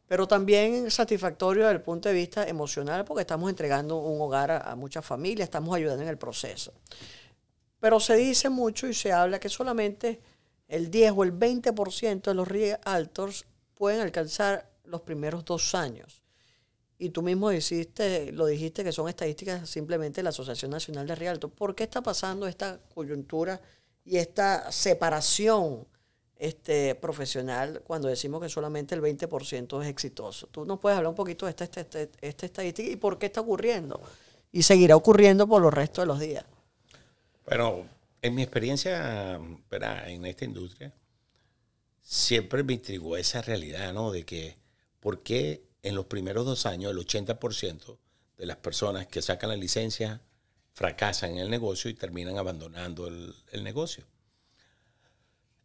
pero también satisfactorio desde el punto de vista emocional porque estamos entregando un hogar a muchas familias, estamos ayudando en el proceso. Pero se dice mucho y se habla que solamente el 10 o el 20% de los realtors pueden alcanzar los primeros 2 años. Y tú mismo lo dijiste que son estadísticas simplemente de la Asociación Nacional de Realtors. ¿Por qué está pasando esta coyuntura y esta separación profesional cuando decimos que solamente el 20% es exitoso? Tú nos puedes hablar un poquito de esta estadística y por qué está ocurriendo y seguirá ocurriendo por los restos de los días. Bueno, en mi experiencia, ¿verdad?, en esta industria, siempre me intrigó esa realidad, ¿no? De que por qué en los primeros 2 años el 80% de las personas que sacan la licencia fracasan en el negocio y terminan abandonando el negocio.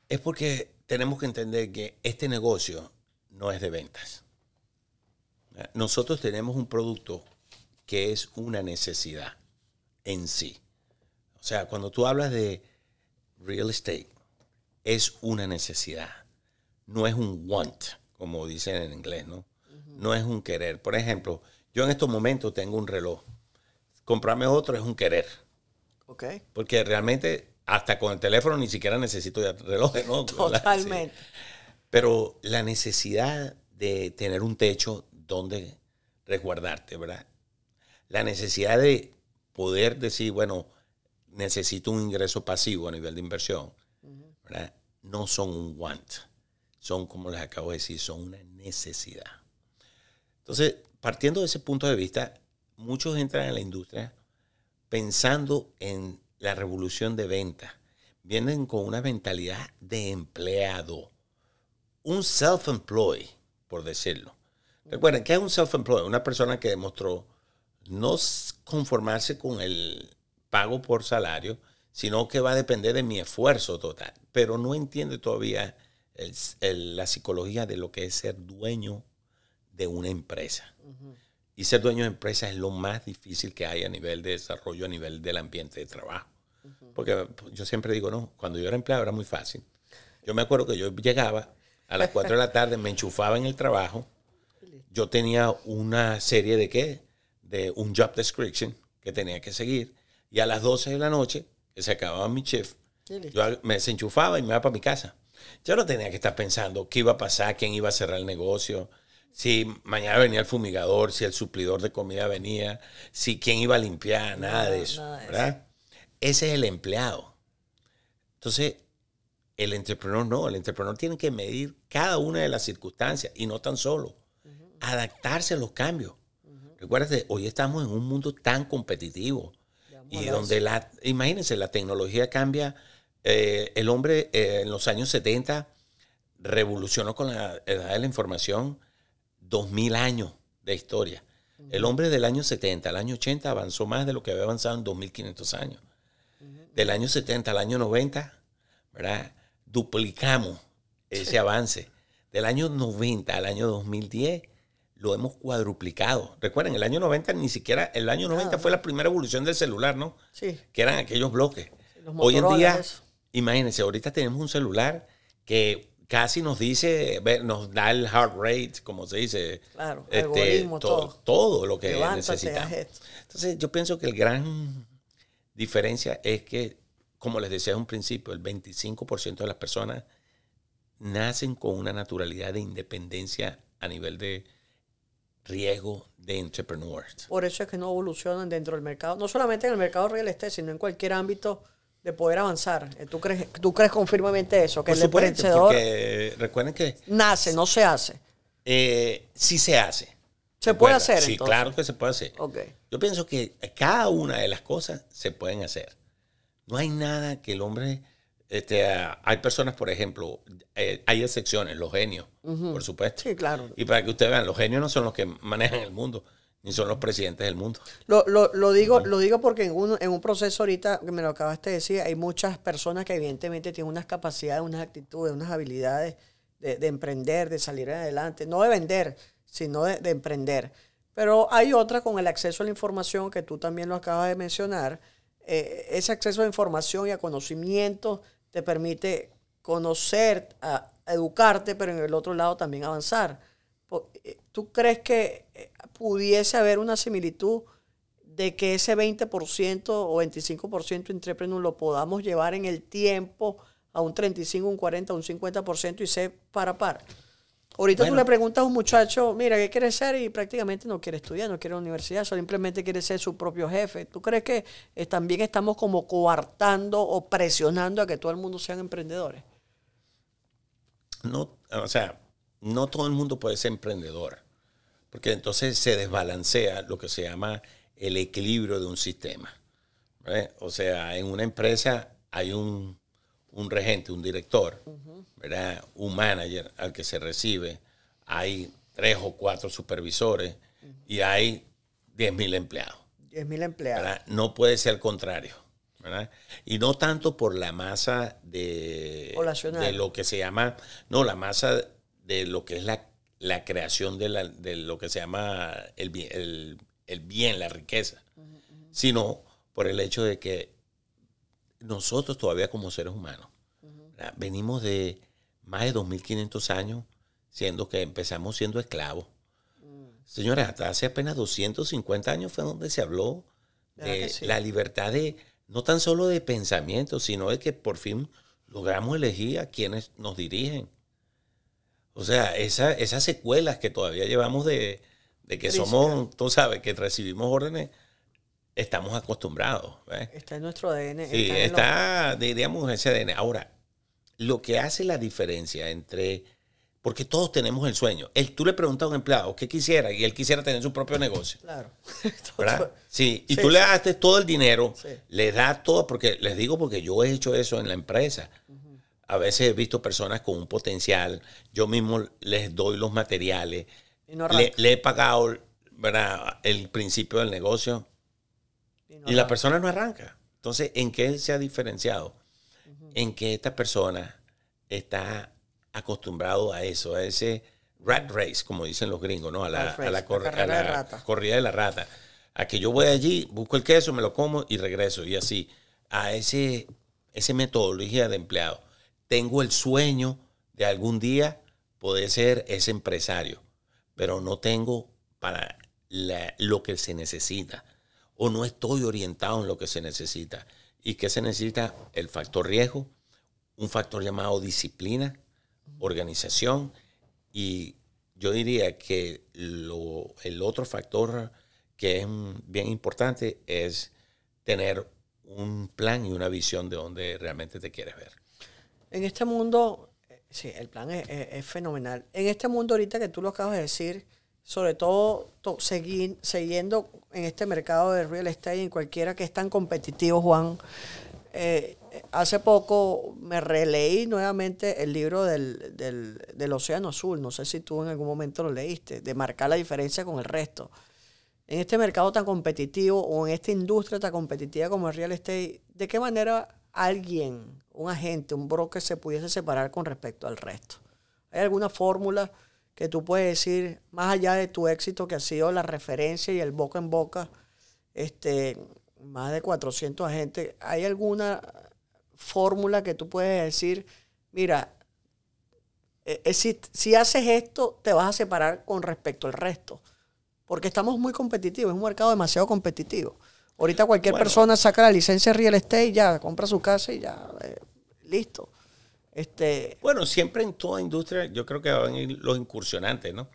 Es porque tenemos que entender que este negocio no es de ventas. Nosotros tenemos un producto que es una necesidad en sí. O sea, cuando tú hablas de real estate, es una necesidad. No es un want, como dicen en inglés, ¿no? No es un querer. Por ejemplo, yo en estos momentos tengo un reloj. Comprarme otro es un querer. Okay. Porque realmente hasta con el teléfono ni siquiera necesito ya relojes, ¿no? Totalmente. Sí. Pero la necesidad de tener un techo donde resguardarte, ¿verdad? La necesidad de poder decir, bueno, necesito un ingreso pasivo a nivel de inversión, ¿verdad? No son un want. Son, como les acabo de decir, son una necesidad. Entonces, partiendo de ese punto de vista, muchos entran en la industria pensando en la revolución de venta. Vienen con una mentalidad de empleado. Un self-employed, por decirlo. Recuerden, ¿qué es un self-employed? Una persona que demostró no conformarse con el pago por salario, sino que va a depender de mi esfuerzo total. Pero no entiende todavía la psicología de lo que es ser dueño de una empresa. Y ser dueño de empresa es lo más difícil que hay a nivel de desarrollo, a nivel del ambiente de trabajo. Porque yo siempre digo, no, cuando yo era empleado era muy fácil. Yo me acuerdo que yo llegaba a las 4 de la tarde, me enchufaba en el trabajo. Yo tenía una serie de un job description que tenía que seguir. Y a las 12 de la noche, que se acababa mi shift, yo me desenchufaba y me iba para mi casa. Yo no tenía que estar pensando qué iba a pasar, quién iba a cerrar el negocio, si mañana venía el fumigador, si el suplidor de comida venía, si quién iba a limpiar, nada de eso, ¿verdad? Ese es el empleado. Entonces, el entrepreneur no. El entrepreneur tiene que medir cada una de las circunstancias y no tan solo. Adaptarse a los cambios. Recuérdate, hoy estamos en un mundo tan competitivo y donde imagínense, la tecnología cambia. El hombre en los años 70 revolucionó con la edad de la información 2000 años de historia. El hombre del año 70 al año 80 avanzó más de lo que había avanzado en 2500 años. Del año 70 al año 90, ¿verdad?, duplicamos ese avance. Del año 90 al año 2010 lo hemos cuadruplicado. Recuerden, el año 90 ni siquiera, el año 90 fue la primera evolución del celular, ¿no? Sí. Que eran aquellos bloques. Hoy en día, imagínense, ahorita tenemos un celular que casi nos dice, nos da el heart rate, como se dice. Claro, algoritmo, todo lo que necesitamos. Entonces, yo pienso que el gran diferencia es que, como les decía en un principio, el 25% de las personas nacen con una naturalidad de independencia a nivel de riesgo de entrepreneurs. Por eso es que no evolucionan dentro del mercado, no solamente en el mercado real estate, sino en cualquier ámbito de poder avanzar. ¿Tú crees con firmemente eso? Que el emprendedor, porque recuerden que nace, no se hace. Sí se hace. ¿Se puede hacer, sí, entonces? Claro que se puede hacer. Okay. Yo pienso que cada una de las cosas se pueden hacer. No hay nada que el hombre... hay personas, por ejemplo, hay excepciones, los genios, por supuesto. Sí, claro. Y para que ustedes vean, los genios no son los que manejan el mundo. ni son los presidentes del mundo. Lo digo porque en un proceso ahorita, que me lo acabaste de decir, hay muchas personas que evidentemente tienen unas capacidades, unas actitudes, unas habilidades de emprender, de salir adelante, no de vender, sino de emprender. Pero hay otras con el acceso a la información, que tú también lo acabas de mencionar. Ese acceso a información y a conocimiento te permite conocer, a educarte, pero en el otro lado también avanzar. ¿Tú crees que pudiese haber una similitud de que ese 20% o 25% entrepreneur lo podamos llevar en el tiempo a un 35, un 40, un 50% y ser par a par? Ahorita tú le preguntas a un muchacho, mira, ¿qué quiere ser? Y prácticamente no quiere estudiar, no quiere universidad, simplemente quiere ser su propio jefe. ¿Tú crees que también estamos como coartando o presionando a que todo el mundo sean emprendedores? No, o sea, no todo el mundo puede ser emprendedor, porque entonces se desbalancea lo que se llama el equilibrio de un sistema, ¿verdad? O sea, en una empresa hay un regente, un director, ¿verdad? Un manager al que se recibe, hay 3 o 4 supervisores y hay 10,000 empleados. 10,000 empleados. ¿Verdad? No puede ser al contrario, ¿verdad? Y no tanto por la masa de lo que se llama, no, la masa de lo que es la creación de lo que se llama el bien, la riqueza, sino por el hecho de que nosotros todavía como seres humanos venimos de más de 2.500 años siendo que empezamos siendo esclavos. Señores, hasta hace apenas 250 años fue donde se habló de la libertad de, no tan solo de pensamiento, sino de que por fin logramos elegir a quienes nos dirigen. O sea, esas secuelas que todavía llevamos de que somos, tú sabes, que recibimos órdenes, estamos acostumbrados. ¿Ves? Está en nuestro ADN. Sí, está, diríamos, ese ADN. Ahora, lo que hace la diferencia entre, porque todos tenemos el sueño. Tú le preguntas a un empleado qué quisiera y él quisiera tener su propio negocio. Claro. ¿Verdad? Sí, y tú le das todo el dinero, le das todo, porque les digo, porque yo he hecho eso en la empresa. A veces he visto personas con un potencial, yo mismo les doy los materiales, le he pagado, ¿verdad?, el principio del negocio y la persona no arranca. Entonces, ¿en qué se ha diferenciado? En que esta persona está acostumbrado a eso, a ese rat race, como dicen los gringos, ¿no? A la corrida de la rata. A que yo voy allí, busco el queso, me lo como y regreso. Y así, a ese metodología de empleado. Tengo el sueño de algún día poder ser ese empresario, pero no tengo para lo que se necesita, o no estoy orientado en lo que se necesita. ¿Y qué se necesita? El factor riesgo, un factor llamado disciplina, organización, y yo diría que el otro factor que es bien importante es tener un plan y una visión de dónde realmente te quieres ver. En este mundo, sí, el plan es fenomenal. En este mundo ahorita que tú lo acabas de decir, sobre todo siguiendo en este mercado de real estate, en cualquiera que es tan competitivo, Juan, hace poco me releí nuevamente el libro del Océano Azul. No sé si tú en algún momento lo leíste, de marcar la diferencia con el resto. En este mercado tan competitivo o en esta industria tan competitiva como el real estate, ¿de qué manera alguien, un agente, un broker se pudiese separar con respecto al resto? ¿Hay alguna fórmula que tú puedes decir, más allá de tu éxito que ha sido la referencia y el boca en boca, más de 400 agentes, ¿hay alguna fórmula que tú puedes decir, mira, si haces esto, te vas a separar con respecto al resto? Porque estamos muy competitivos, es un mercado demasiado competitivo. Ahorita cualquier persona saca la licencia de real estate y ya, compra su casa y ya, listo. Bueno, siempre en toda industria yo creo que van a ir los incursionantes, ¿no?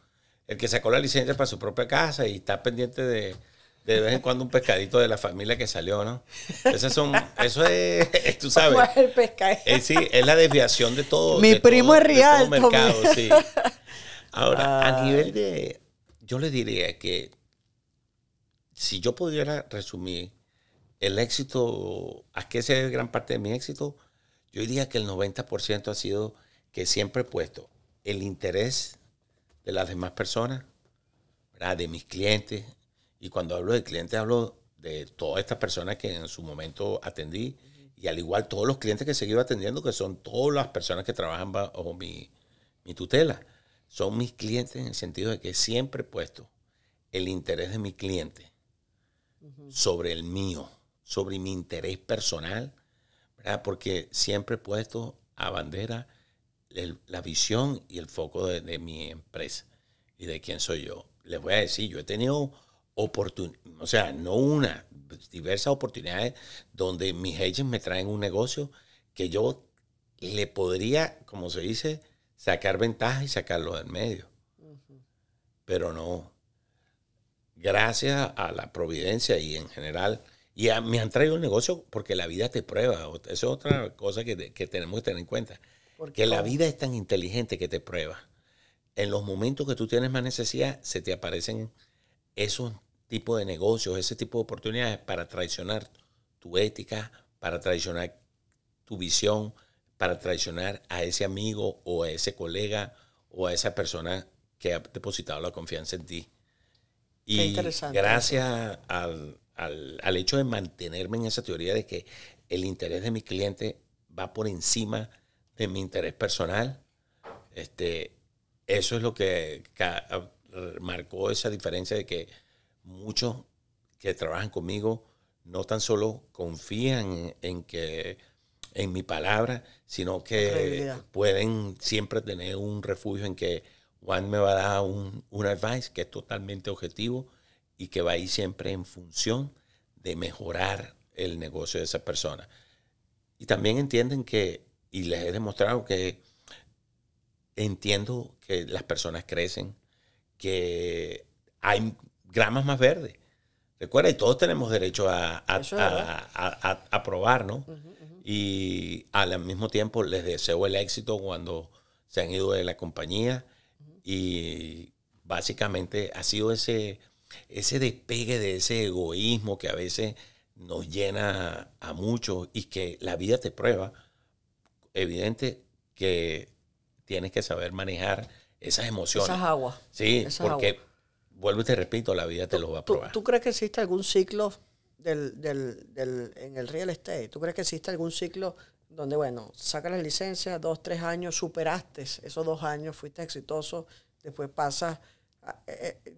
El que sacó la licencia para su propia casa y está pendiente de vez en cuando un pescadito de la familia que salió, ¿no? Eso es, tú sabes. ¿Cómo es el pescadito? Sí, es la desviación de todo. Mi primo es real. De todo mercado, sí. Ahora, a nivel de, yo le diría que si yo pudiera resumir el éxito, ¿a qué se debe gran parte de mi éxito? Yo diría que el 90% ha sido que siempre he puesto el interés de las demás personas, ¿verdad?, de mis clientes, Y cuando hablo de clientes, hablo de todas estas personas que en su momento atendí, y al igual todos los clientes que he seguido atendiendo, que son todas las personas que trabajan bajo mi tutela. Son mis clientes en el sentido de que siempre he puesto el interés de mi cliente sobre el mío, sobre mi interés personal, ¿verdad? Porque siempre he puesto a bandera la visión y el foco de mi empresa y de quién soy yo. Les voy a decir, yo he tenido o sea, no una, diversas oportunidades donde mis agents me traen un negocio que yo le podría, como se dice, sacar ventaja y sacarlo del medio. Pero no. Gracias a la providencia y en general, me han traído el negocio porque la vida te prueba. Esa es otra cosa que tenemos que tener en cuenta. Que la vida es tan inteligente que te prueba. En los momentos que tú tienes más necesidad, se te aparecen esos tipos de negocios, ese tipo de oportunidades para traicionar tu ética, para traicionar tu visión, para traicionar a ese amigo o a ese colega o a esa persona que ha depositado la confianza en ti. Y gracias al hecho de mantenerme en esa teoría de que el interés de mi cliente va por encima de mi interés personal, eso es lo que marcó esa diferencia de que muchos que trabajan conmigo no tan solo confían en mi palabra, sino que pueden siempre tener un refugio en que Juan me va a dar un advice que es totalmente objetivo y que va a ir siempre en función de mejorar el negocio de esa persona. Y también entienden y les he demostrado que entiendo que las personas crecen, que hay gramas más verdes. Recuerda, y todos tenemos derecho a probar, ¿no? Y al mismo tiempo les deseo el éxito cuando se han ido de la compañía. Y básicamente ha sido ese despegue de ese egoísmo que a veces nos llena a muchos y que la vida te prueba. Evidente que tienes que saber manejar esas emociones. Esas aguas. Sí, porque, vuelvo y te repito, la vida te lo va a probar. ¿Tú crees que existe algún ciclo en el real estate? ¿Tú crees que existe algún ciclo donde, bueno, sacas la licencia, 2, 3 años, superaste esos 2 años, fuiste exitoso, después pasas...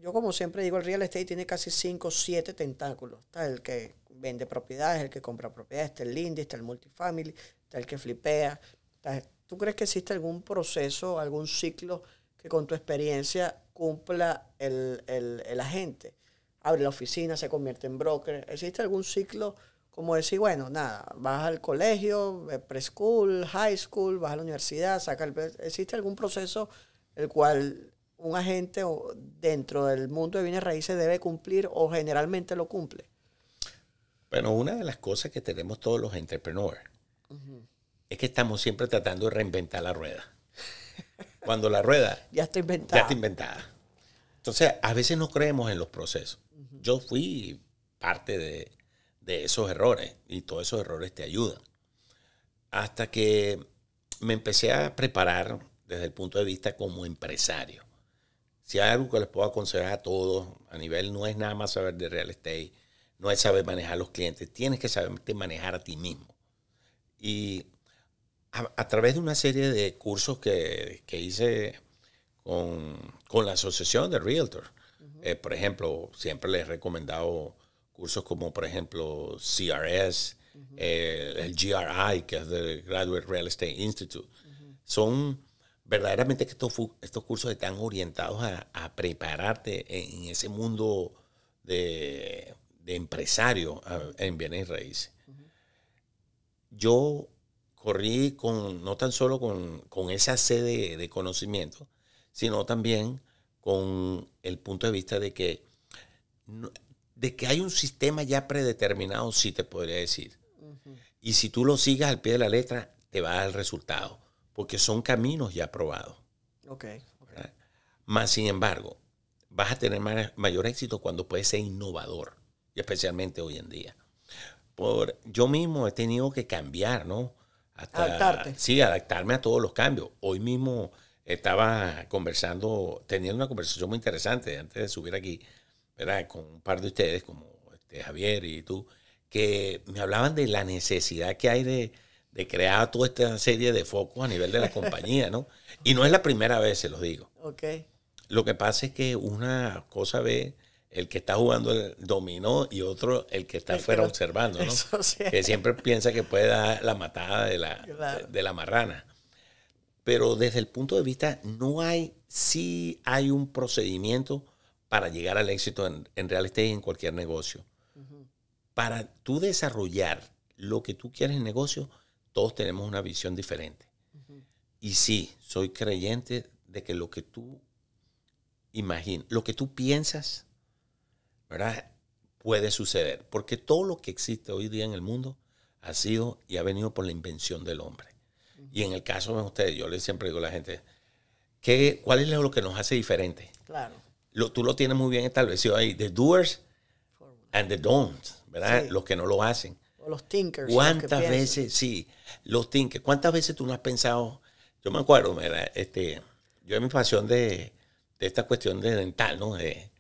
yo como siempre digo, el real estate tiene casi 5, 7 tentáculos. Está el que vende propiedades, el que compra propiedades, está el Lindy, está el multifamily, está el que flipea. ¿Tú crees que existe algún proceso, algún ciclo que con tu experiencia cumpla el agente? Abre la oficina, se convierte en broker. ¿Existe algún ciclo como decir, bueno, nada, vas al colegio, preschool, high school, vas a la universidad, ¿existe algún proceso el cual un agente dentro del mundo de bienes raíces debe cumplir o generalmente lo cumple? Bueno, una de las cosas que tenemos todos los entrepreneurs es que estamos siempre tratando de reinventar la rueda. Cuando la rueda ya está inventada. Entonces, a veces no creemos en los procesos. Yo fui parte de esos errores y todos esos errores te ayudan. Hasta que me empecé a preparar desde el punto de vista como empresario. Si hay algo que les puedo aconsejar a todos a nivel, no es nada más saber de real estate, no es saber manejar a los clientes, tienes que saber manejar a ti mismo. Y a través de una serie de cursos que hice con la Asociación de Realtors, por ejemplo, siempre les he recomendado cursos como, por ejemplo, CRS, el GRI, que es el Graduate Real Estate Institute. Son verdaderamente que estos cursos están orientados a prepararte en ese mundo de empresario en bienes raíces. Yo corrí no tan solo con esa sede de conocimiento, sino también con el punto de vista de que hay un sistema ya predeterminado, sí te podría decir. Y si tú lo sigas al pie de la letra, te va a dar el resultado, porque son caminos ya probados. Okay. Más sin embargo, vas a tener mayor éxito cuando puedes ser innovador, y especialmente hoy en día. Yo mismo he tenido que cambiar, ¿no? Adaptarte. Sí, adaptarme a todos los cambios. Hoy mismo estaba teniendo una conversación muy interesante antes de subir aquí, ¿verdad? Con un par de ustedes, como Javier y tú, que me hablaban de la necesidad que hay de crear toda esta serie de focos a nivel de la compañía, ¿no? Y no es la primera vez, se los digo. Okay. Lo que pasa es que una cosa ve el que está jugando el dominó y otro el que está afuera observando, ¿no? Eso sí. Que siempre piensa que puede dar la matada Claro. de la marrana. Pero desde el punto de vista, sí hay un procedimiento para llegar al éxito en real estate y en cualquier negocio. Para tú desarrollar lo que tú quieres en negocio, todos tenemos una visión diferente. Y sí, soy creyente de que lo que tú imaginas, lo que tú piensas, ¿verdad?, puede suceder. Porque todo lo que existe hoy día en el mundo ha sido y ha venido por la invención del hombre. Y en el caso de ustedes, yo les siempre digo a la gente, ¿cuál es lo que nos hace diferente? Claro. Tú lo tienes muy bien establecido ahí. The doers and the don'ts, ¿verdad? Sí. Los que no lo hacen. O los thinkers. ¿Cuántas veces, sí, los thinkers, cuántas veces tú no has pensado? Yo me acuerdo, mira, yo en mi pasión de esta cuestión de dental, ¿no? De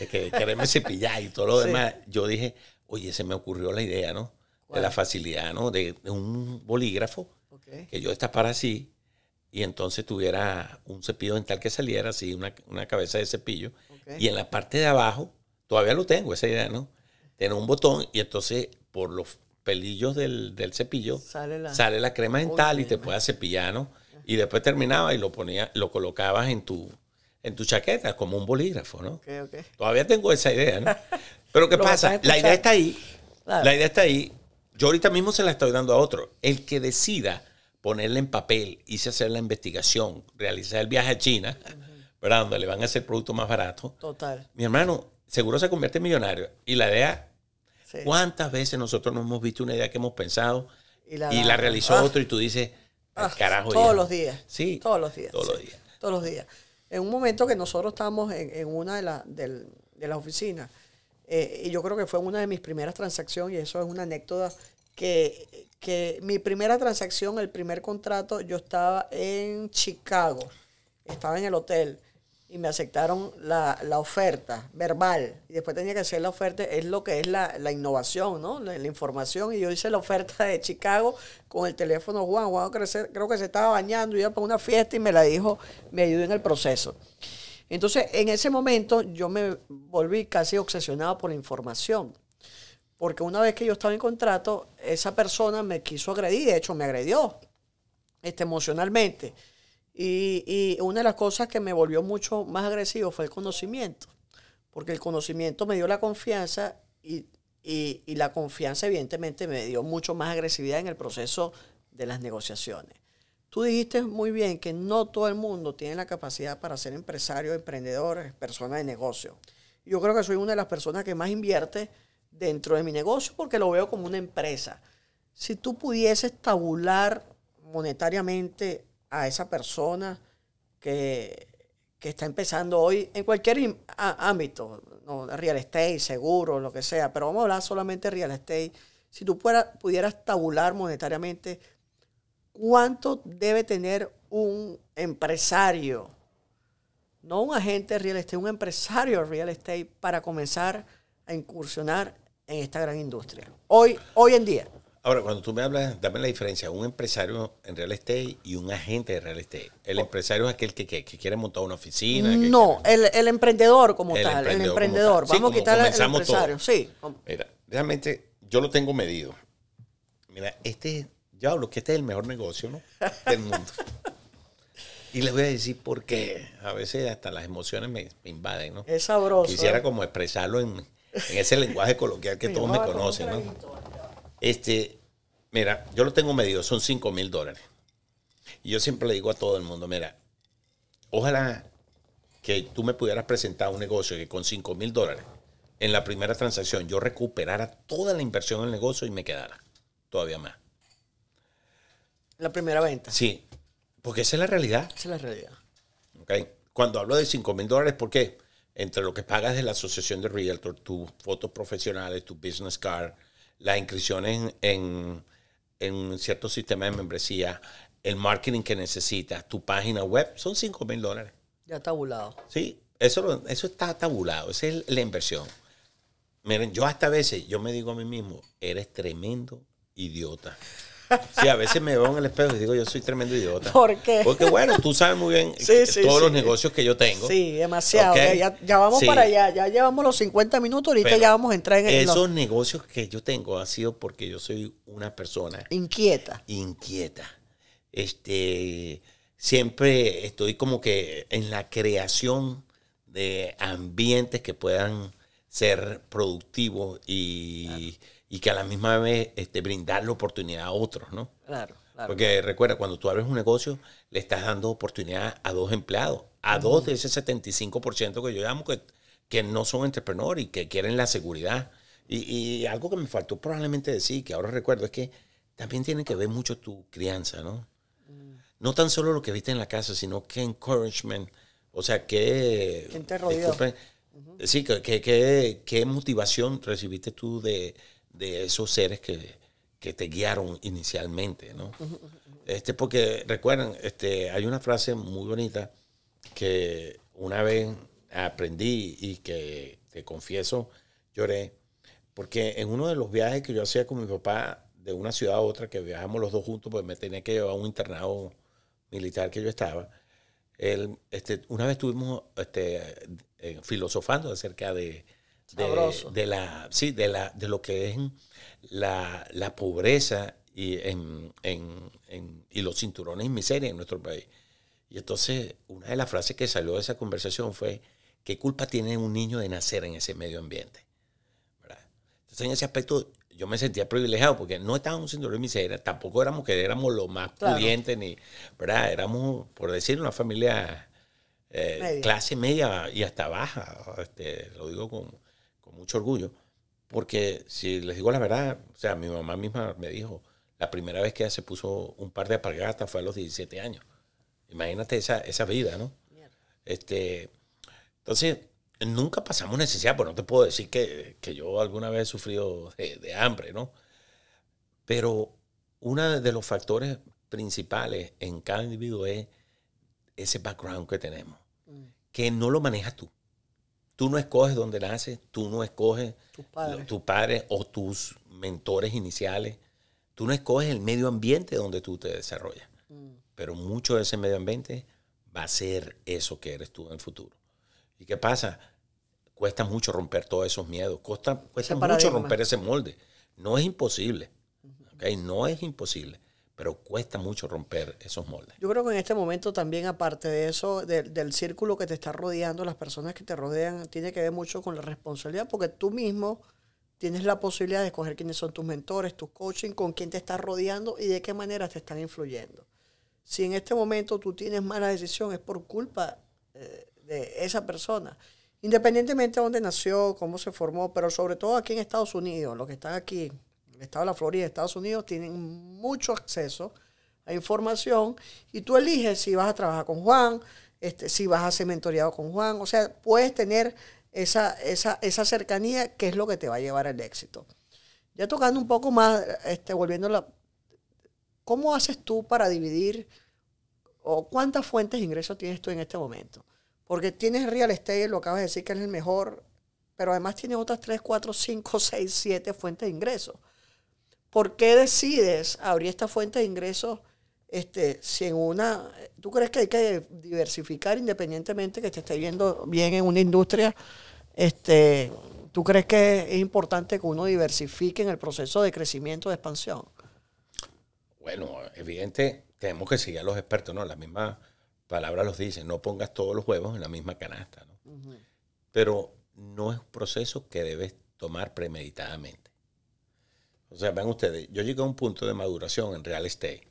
que quererme cepillar y todo lo demás, yo dije, oye, se me ocurrió la idea, ¿no? De la facilidad, ¿no? De un bolígrafo que yo destapara así y entonces tuviera un cepillo dental que saliera así, una cabeza de cepillo. Y en la parte de abajo, todavía lo tengo, esa idea, ¿no? Tiene un botón y entonces por los pelillos del cepillo sale la crema dental y te puedas cepillar, ¿no? Y después terminaba y lo colocabas en tu chaqueta como un bolígrafo, ¿no? Todavía tengo esa idea, ¿no? Pero ¿qué pasa? La idea está ahí. Claro. La idea está ahí. Yo ahorita mismo se la estoy dando a otro. El que decida ponerla en papel, irse a hacer la investigación, realizar el viaje a China, ¿verdad? Donde le van a hacer productos más baratos. Total. Mi hermano, seguro se convierte en millonario. Y la idea, ¿cuántas veces nosotros no hemos visto una idea que hemos pensado y la realizó otro y tú dices, carajo? Todos los días. Sí. Todos los días. Todos los días. Todos los días. En un momento que nosotros estábamos en una de las oficinas, y yo creo que fue una de mis primeras transacciones, y eso es una anécdota, que mi primera transacción, el primer contrato, yo estaba en Chicago, estaba en el hotel, y me aceptaron la oferta verbal, y después tenía que hacer la oferta, es lo que es la innovación, ¿no? La información, y yo hice la oferta de Chicago con el teléfono Juan creo que se estaba bañando, iba para una fiesta y me la dijo, me ayudó en el proceso. Entonces, en ese momento yo me volví casi obsesionado por la información, porque una vez que yo estaba en contrato, esa persona me quiso agredir, de hecho me agredió emocionalmente. Y una de las cosas que me volvió mucho más agresivo fue el conocimiento, porque el conocimiento me dio la confianza y la confianza evidentemente me dio mucho más agresividad en el proceso de las negociaciones. Tú dijiste muy bien que no todo el mundo tiene la capacidad para ser empresario, emprendedor, persona de negocio. Yo creo que soy una de las personas que más invierte dentro de mi negocio porque lo veo como una empresa. Si tú pudieses tabular monetariamente a esa persona que está empezando hoy en cualquier ámbito, ¿no? Real estate, seguro, lo que sea, pero vamos a hablar solamente de real estate. Si tú pudieras tabular monetariamente, ¿cuánto debe tener un empresario, no un agente de real estate, un empresario de real estate para comenzar a incursionar en esta gran industria? Hoy en día. Ahora, cuando tú me hablas, dame la diferencia, un empresario en real estate y un agente de real estate. El empresario es aquel que quiere montar una oficina. No, el emprendedor como tal, el emprendedor. Sí, vamos a quitarle el empresario. Todo. Sí. Mira, realmente yo lo tengo medido. Mira, yo hablo que este es el mejor negocio, ¿no?, del mundo. Y les voy a decir por qué. A veces hasta las emociones me invaden, ¿no? Es sabroso. Quisiera como expresarlo en ese lenguaje coloquial que todos me conocen, ¿no? Mira, yo lo tengo medido, son $5,000. Y yo siempre le digo a todo el mundo, mira, ojalá que tú me pudieras presentar un negocio que con $5,000 en la primera transacción yo recuperara toda la inversión en el negocio y me quedara todavía más. La primera venta. Sí, porque esa es la realidad. Esa es la realidad. Okay. Cuando hablo de $5,000, ¿por qué? Entre lo que pagas de la asociación de Realtor, tus fotos profesionales, tu business card, las inscripciones en cierto sistema de membresía, el marketing que necesitas, tu página web, son $5,000. Ya tabulado. Sí, eso está tabulado, esa es la inversión. Miren, yo hasta a veces, yo me digo a mí mismo, eres tremendo idiota. Sí, a veces me veo en el espejo y digo, yo soy tremendo idiota. ¿Por qué? Porque bueno, tú sabes muy bien todos los negocios que yo tengo. Sí, demasiado. ¿Okay? Ya vamos para allá, ya llevamos los 50 minutos, ahorita pero ya vamos a entrar en esos negocios que yo tengo ha sido porque yo soy una persona inquieta. Siempre estoy como que en la creación de ambientes que puedan ser productivos y que a la misma vez brindarle oportunidad a otros, ¿no? Claro. Porque recuerda, cuando tú abres un negocio, le estás dando oportunidad a 2 empleados, a 2 de ese 75% que yo llamo que no son entrepreneurs y que quieren la seguridad. Y algo que me faltó probablemente decir, que ahora recuerdo, es que también tiene que ver mucho tu crianza, ¿no? No tan solo lo que viste en la casa, sino que encouragement, o sea, ¿quién te rodeó? Sí, qué motivación recibiste tú de esos seres que te guiaron inicialmente, ¿no? Porque recuerden, hay una frase muy bonita que una vez aprendí y que te confieso, lloré, porque en uno de los viajes que yo hacía con mi papá de una ciudad a otra, que viajamos los dos juntos, pues me tenía que llevar a un internado militar que yo estaba, una vez estuvimos filosofando acerca de lo que es la pobreza y los cinturones y miseria en nuestro país. Y entonces una de las frases que salió de esa conversación fue: ¿qué culpa tiene un niño de nacer en ese medio ambiente? ¿Verdad? Entonces en ese aspecto yo me sentía privilegiado porque no estábamos en cinturón de miseria, tampoco éramos los más pudientes, ni, ¿verdad? Éramos, por decir, una familia clase media y hasta baja, lo digo con mucho orgullo, porque si les digo la verdad, o sea, mi mamá misma me dijo, la primera vez que ella se puso un par de alpargatas fue a los 17 años. Imagínate esa vida, ¿no? Entonces, nunca pasamos necesidad, pues no te puedo decir que yo alguna vez he sufrido de hambre, ¿no? Pero uno de los factores principales en cada individuo es ese background que tenemos, que no lo manejas tú. Tú no escoges dónde naces, tú no escoges tus padres o tus mentores iniciales. Tú no escoges el medio ambiente donde tú te desarrollas. Pero mucho de ese medio ambiente va a ser eso que eres tú en el futuro. ¿Y qué pasa? Cuesta mucho romper todos esos miedos. Cuesta mucho romper ese molde. No es imposible. ¿Okay? No es imposible. Pero cuesta mucho romper esos moldes. Yo creo que en este momento también, aparte de eso, del círculo que te está rodeando, las personas que te rodean, tiene que ver mucho con la responsabilidad, porque tú mismo tienes la posibilidad de escoger quiénes son tus mentores, tus coaching, con quién te estás rodeando y de qué manera te están influyendo. Si en este momento tú tienes mala decisión, es por culpa de esa persona. Independientemente de dónde nació, cómo se formó, pero sobre todo aquí en Estados Unidos, los que están aquí, el estado de la Florida, Estados Unidos, tienen mucho acceso a información y tú eliges si vas a trabajar con Juan, si vas a ser mentoreado con Juan. O sea, puedes tener esa cercanía que es lo que te va a llevar al éxito. Ya tocando un poco más, ¿cómo haces tú para dividir o cuántas fuentes de ingresos tienes tú en este momento? Porque tienes real estate, lo acabas de decir que es el mejor, pero además tienes otras 3, 4, 5, 6, 7 fuentes de ingresos. ¿Por qué decides abrir esta fuente de ingresos si en una... ¿Tú crees que hay que diversificar independientemente que te esté yendo bien en una industria? ¿Tú crees que es importante que uno diversifique en el proceso de crecimiento, de expansión? Bueno, evidente, tenemos que seguir a los expertos, ¿no? La misma palabra los dice, no pongas todos los huevos en la misma canasta, ¿no? Uh-huh. Pero no es un proceso que debes tomar premeditadamente. O sea, vean ustedes, yo llegué a un punto de maduración en real estate,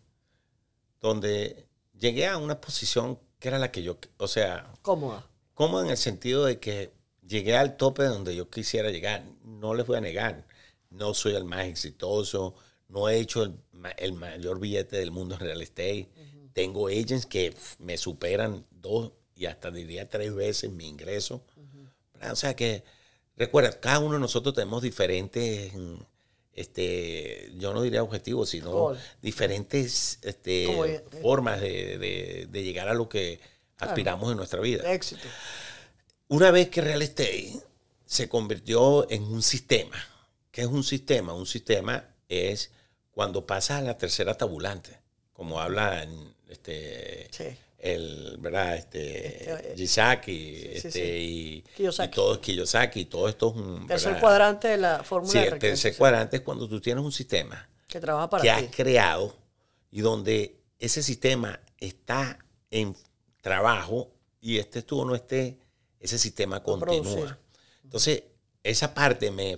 donde llegué a una posición que era la que yo, o sea... Cómoda. Cómoda en el sentido de que llegué al tope de donde yo quisiera llegar. No les voy a negar, no soy el más exitoso, no he hecho el mayor billete del mundo en real estate. Uh-huh. Tengo agents que me superan 2 y hasta diría 3 veces mi ingreso. Uh-huh. O sea que, recuerda, cada uno de nosotros tenemos diferentes... yo no diría objetivos, sino diferentes formas de llegar a lo que aspiramos en nuestra vida. Éxito. Una vez que real estate se convirtió en un sistema. ¿Qué es un sistema? Un sistema es cuando pasas a la tercera tabulante, como habla Sí. ¿verdad? Kiyosaki, y todo Kiyosaki, y todo esto es un tercer cuadrante de la fórmula de riqueza. Sí, el tercer cuadrante es cuando tú tienes un sistema que trabaja para ti. Has creado y donde ese sistema está en trabajo y estés tú o no estés, ese sistema continúa. Entonces, esa parte me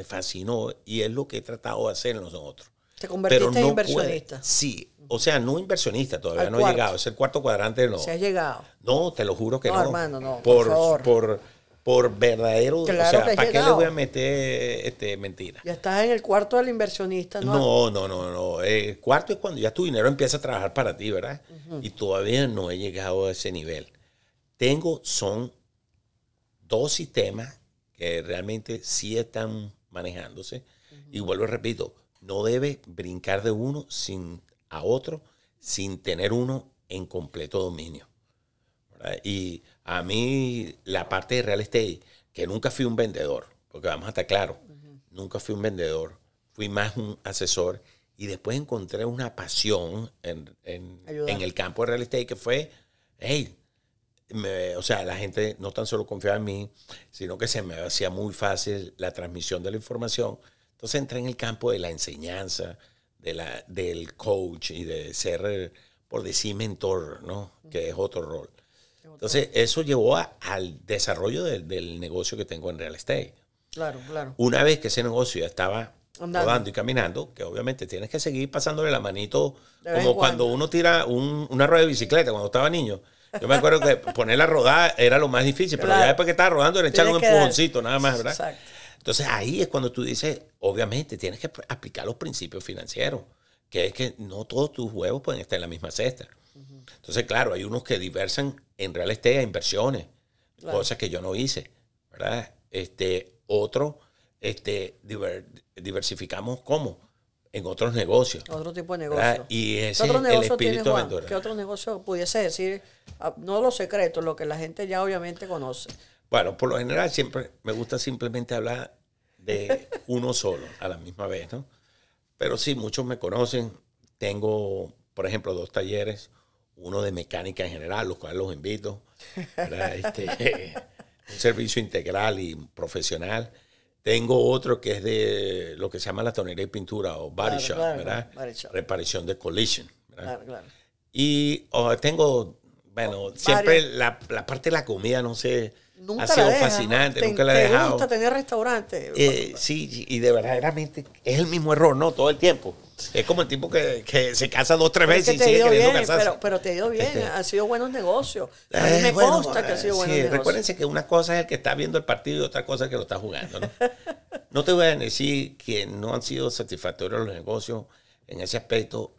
fascinó y es lo que he tratado de hacer nosotros. ¿Te convertiste en inversionista? Sí, o sea, no inversionista, todavía no he llegado. Es el cuarto cuadrante, no. ¿Se has llegado? No, te lo juro que no. No, hermano, no, por favor. Por verdadero, claro, o sea, ¿para qué le voy a meter mentira? Ya estás en el cuarto del inversionista, ¿no? No. El cuarto es cuando ya tu dinero empieza a trabajar para ti, ¿verdad? Y todavía no he llegado a ese nivel. Son 2 sistemas que realmente sí están manejándose. Y vuelvo y repito, no debe brincar de uno a otro sin tener uno en completo dominio, ¿verdad? Y a mí la parte de real estate, que nunca fui un vendedor, porque vamos a estar claros, nunca fui un vendedor, fui más un asesor y después encontré una pasión en el campo de real estate que fue, o sea, la gente no tan solo confiaba en mí, sino que se me hacía muy fácil la transmisión de la información. Entonces entré en el campo de la enseñanza, del coach y de ser, por decir, mentor, ¿no? Que es otro rol. Entonces eso llevó al desarrollo del negocio que tengo en real estate. Claro. Una vez que ese negocio ya estaba rodando y caminando, que obviamente tienes que seguir pasándole la manito, como cuando uno tira una rueda de bicicleta cuando estaba niño. Yo me acuerdo que ponerla a rodar era lo más difícil, pero ya después que estaba rodando era echarle un empujoncito nada más, ¿verdad? Exacto. Entonces ahí es cuando tú dices, obviamente tienes que aplicar los principios financieros, que es que no todos tus huevos pueden estar en la misma cesta. Entonces, claro, hay unos que diversan en real estate a inversiones, cosas que yo no hice, ¿verdad? Otro, diversificamos ¿cómo? En otros negocios. Otro tipo de negocio. ¿Verdad? Y ese es el espíritu aventurero. ¿Qué otro negocio pudiese decir? No los secretos, lo que la gente ya obviamente conoce. Bueno, por lo general siempre me gusta simplemente hablar de uno solo a la misma vez, ¿no? Pero sí, muchos me conocen. Tengo, por ejemplo, 2 talleres. Uno de mecánica en general, los cuales los invito. Un servicio integral y profesional. Tengo otro que es de lo que se llama la tonería y pintura o body shop, ¿verdad? Body shop. Reparación de collision, ¿verdad? Claro. Y tengo, bueno, siempre la parte de la comida, no sé, nunca ha sido la dejas, fascinante, nunca la he dejado. ¿Te gusta tener restaurante? Sí, y de verdaderamente es el mismo error, ¿no? Todo el tiempo. Es como el tipo que se casa 2 o 3 veces y sigue queriendo casarse. Pero te ha ido bien, han sido buenos negocios. A mí me consta que ha sido buenos negocios. Recuérdense que una cosa es el que está viendo el partido y otra cosa es el que lo está jugando, ¿no? No te voy a decir que no han sido satisfactorios los negocios en ese aspecto,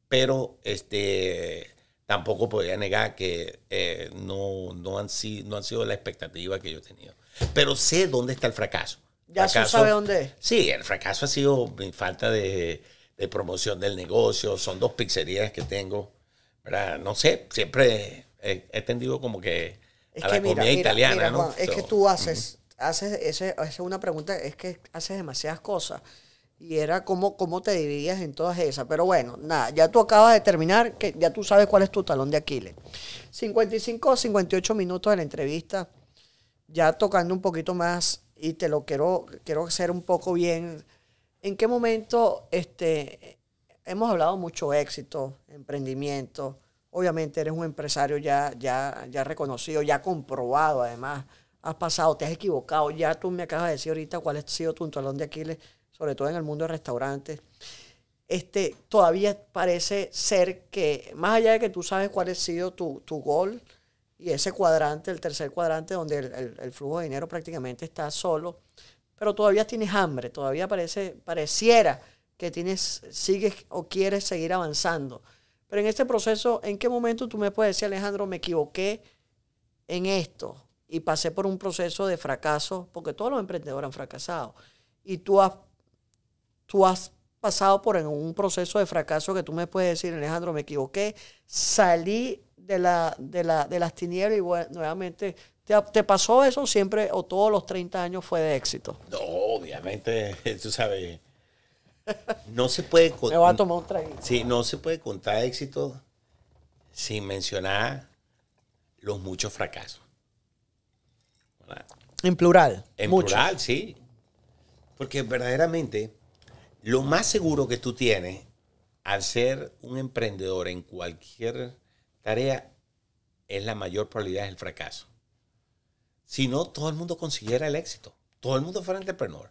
pero tampoco podría negar que no han sido la expectativa que yo he tenido. Pero sé dónde está el fracaso. ¿Ya se sabe dónde es? Sí, el fracaso ha sido mi falta de promoción del negocio. Son 2 pizzerías que tengo, ¿verdad? No sé, siempre he tendido como que a la comida italiana, ¿no? Juan, es que tú haces es una pregunta, es que haces demasiadas cosas. Y era cómo te dividías en todas esas. Pero bueno, nada, ya tú acabas de terminar, que ya tú sabes cuál es tu talón de Aquiles. 55 o 58 minutos de la entrevista, ya tocando un poquito más, y te lo quiero hacer un poco bien. ¿En qué momento hemos hablado mucho éxito, emprendimiento? Obviamente eres un empresario ya reconocido, ya comprobado además. Has pasado, te has equivocado. Ya tú me acabas de decir ahorita cuál ha sido tu talón de Aquiles, sobre todo en el mundo de restaurantes. Todavía parece ser que, más allá de que tú sabes cuál ha sido tu gol, y ese cuadrante, el tercer cuadrante, donde el flujo de dinero prácticamente está solo, pero todavía tienes hambre, todavía pareciera que sigues o quieres seguir avanzando. Pero en este proceso, ¿en qué momento tú me puedes decir, Alejandro, me equivoqué en esto y pasé por un proceso de fracaso? Porque todos los emprendedores han fracasado. Y tú has pasado por un proceso de fracaso que tú me puedes decir, Alejandro, me equivoqué, salí de las tinieblas y nuevamente ¿Te pasó eso siempre o todos los 30 años fue de éxito? No, obviamente, tú sabes, no se puede Me voy a tomar un traguito. Sí, no se puede contar éxito sin mencionar los muchos fracasos. ¿Verdad? En plural. En muchos. plural, sí. Porque verdaderamente lo más seguro que tú tienes al ser un emprendedor en cualquier tarea es la mayor probabilidad del fracaso. Si no, todo el mundo consiguiera el éxito. Todo el mundo fuera entrepreneur.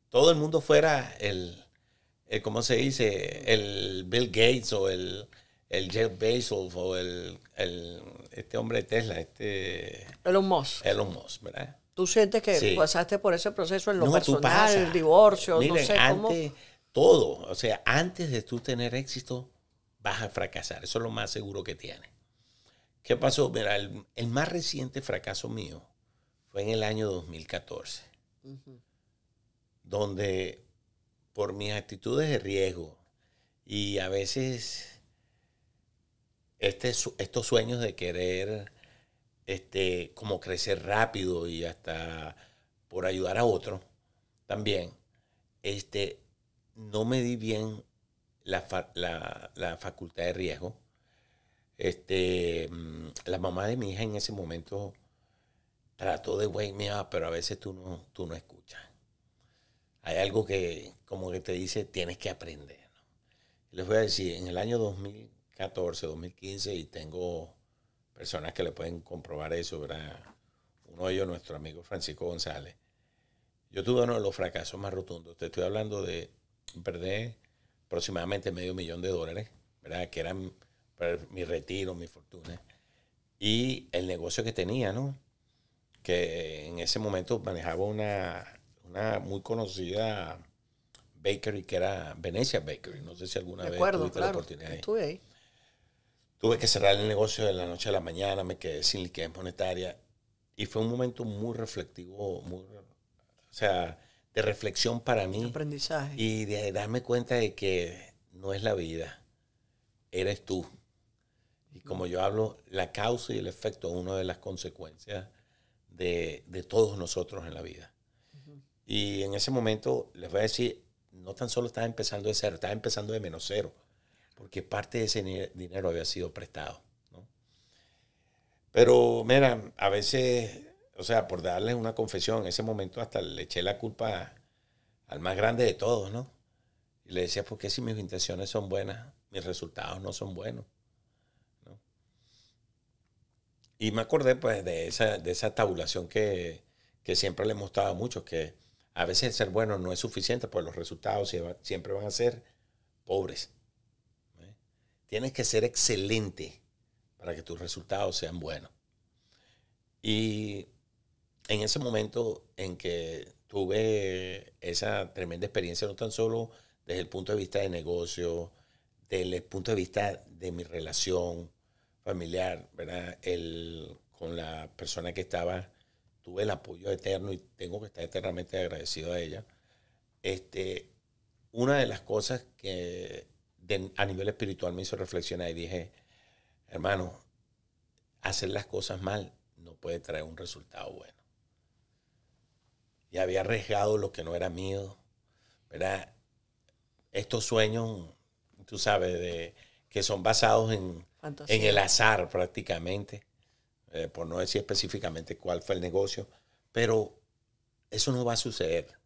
Todo el mundo fuera ¿cómo se dice? El Bill Gates o el Jeff Bezos o este hombre de Tesla, Elon Musk. Elon Musk, ¿verdad? ¿Tú sientes que Sí. pasaste por ese proceso en lo No, tú personal, pasas. el divorcio, Miren, no sé cómo? todo. O sea, antes de tú tener éxito, vas a fracasar. Eso es lo más seguro que tienes. ¿Qué pasó? Mira, el más reciente fracaso mío fue en el año 2014, donde por mis actitudes de riesgo y a veces estos sueños de querer como crecer rápido y hasta por ayudar a otros, también no me di bien la facultad de riesgo. La mamá de mi hija en ese momento trató de wake me up, pero a veces tú no escuchas. Hay algo que como que te dice, tienes que aprender, ¿no? Les voy a decir, en el año 2014, 2015, y tengo personas que le pueden comprobar eso, ¿verdad? Uno de ellos, nuestro amigo Francisco González. Yo tuve uno de los fracasos más rotundos. Te estoy hablando de perder aproximadamente $500,000, ¿verdad? Que eran mi retiro, mi fortuna. Y el negocio que tenía, ¿no? Que en ese momento manejaba una muy conocida bakery que era Venecia Bakery. No sé si alguna vez tuviste la oportunidad. Estuve ahí. Tuve que cerrar el negocio de la noche a la mañana, me quedé sin liquidez monetaria y fue un momento muy reflectivo, de reflexión para mí. Aprendizaje. Y de darme cuenta de que no es la vida, eres tú. Y como yo hablo, la causa y el efecto es una de las consecuencias de todos nosotros en la vida. Y en ese momento, les voy a decir, no tan solo estaba empezando de cero, estaba empezando de menos cero, porque parte de ese dinero había sido prestado, ¿no? Pero, mira, a veces, por darles una confesión, en ese momento hasta le eché la culpa al más grande de todos, ¿no? Y le decía, ¿por qué si mis intenciones son buenas, mis resultados no son buenos? ¿No? Y me acordé, pues, de esa tabulación que siempre le mostraba a muchos, que a veces ser bueno no es suficiente, pues los resultados siempre van a ser pobres. Tienes que ser excelente para que tus resultados sean buenos. Y en ese momento en que tuve esa tremenda experiencia, no tan solo desde el punto de vista de negocio, desde el punto de vista de mi relación familiar, ¿verdad? Con la persona que estaba, tuve el apoyo eterno y tengo que estar eternamente agradecido a ella. Una de las cosas que a nivel espiritual me hizo reflexionar y dije, hermano, hacer las cosas mal no puede traer un resultado bueno. Y había arriesgado lo que no era mío, ¿verdad? Estos sueños, tú sabes, que son basados en el azar prácticamente, por no decir específicamente cuál fue el negocio, pero eso no va a suceder.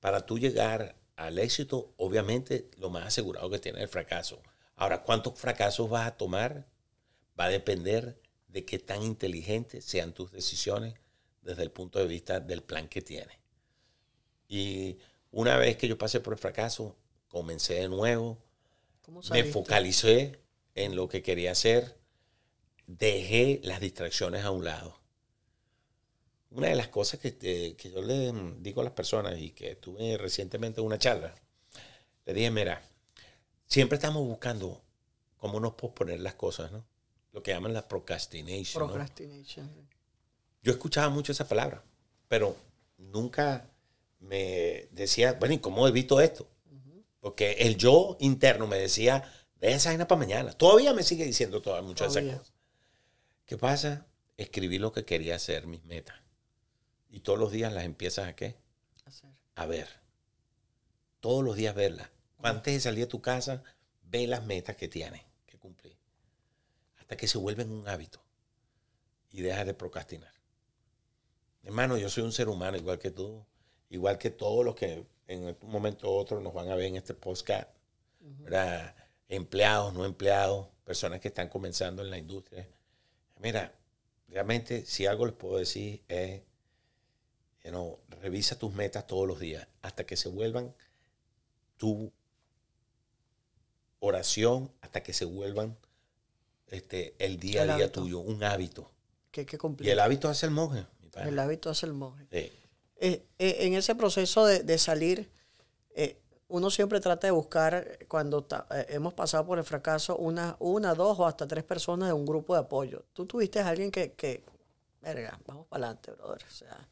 Para tú llegar al éxito, obviamente, lo más asegurado que tiene es el fracaso. Ahora, ¿cuántos fracasos vas a tomar? Va a depender de qué tan inteligentes sean tus decisiones desde el punto de vista del plan que tienes. Y una vez que yo pasé por el fracaso, comencé de nuevo, me focalicé en lo que quería hacer, dejé las distracciones a un lado. Una de las cosas que yo le digo a las personas y que tuve recientemente una charla, le dije, mira, siempre estamos buscando cómo nos posponer las cosas, ¿no? Lo que llaman la procrastination. Procrastination. ¿No? Yo escuchaba mucho esa palabra, pero nunca me decía, bueno, ¿y cómo evito esto? Porque el yo interno me decía, deja esa vaina para mañana. Todavía me sigue diciendo muchas de esas cosas. ¿Qué pasa? escribí lo que quería hacer, mis metas. Y todos los días las empiezas ¿a qué? A ver. Todos los días verlas. Antes de salir de tu casa, ve las metas que tienes que cumplir. Hasta que se vuelven un hábito. Y dejas de procrastinar. Hermano, yo soy un ser humano igual que tú. Igual que todos los que en un momento u otro nos van a ver en este podcast. ¿Verdad? Empleados, no empleados, personas que están comenzando en la industria. Mira, realmente si algo les puedo decir es, revisa tus metas todos los días hasta que se vuelvan tu oración, hasta que se vuelvan el día a día tuyo, un hábito. Que y el hábito hace el monje. El hábito hace el monje. Sí. En ese proceso de salir, uno siempre trata de buscar, cuando hemos pasado por el fracaso, una, dos o hasta 3 personas de un grupo de apoyo. Tú tuviste a alguien que verga, vamos para adelante, brother. O sea,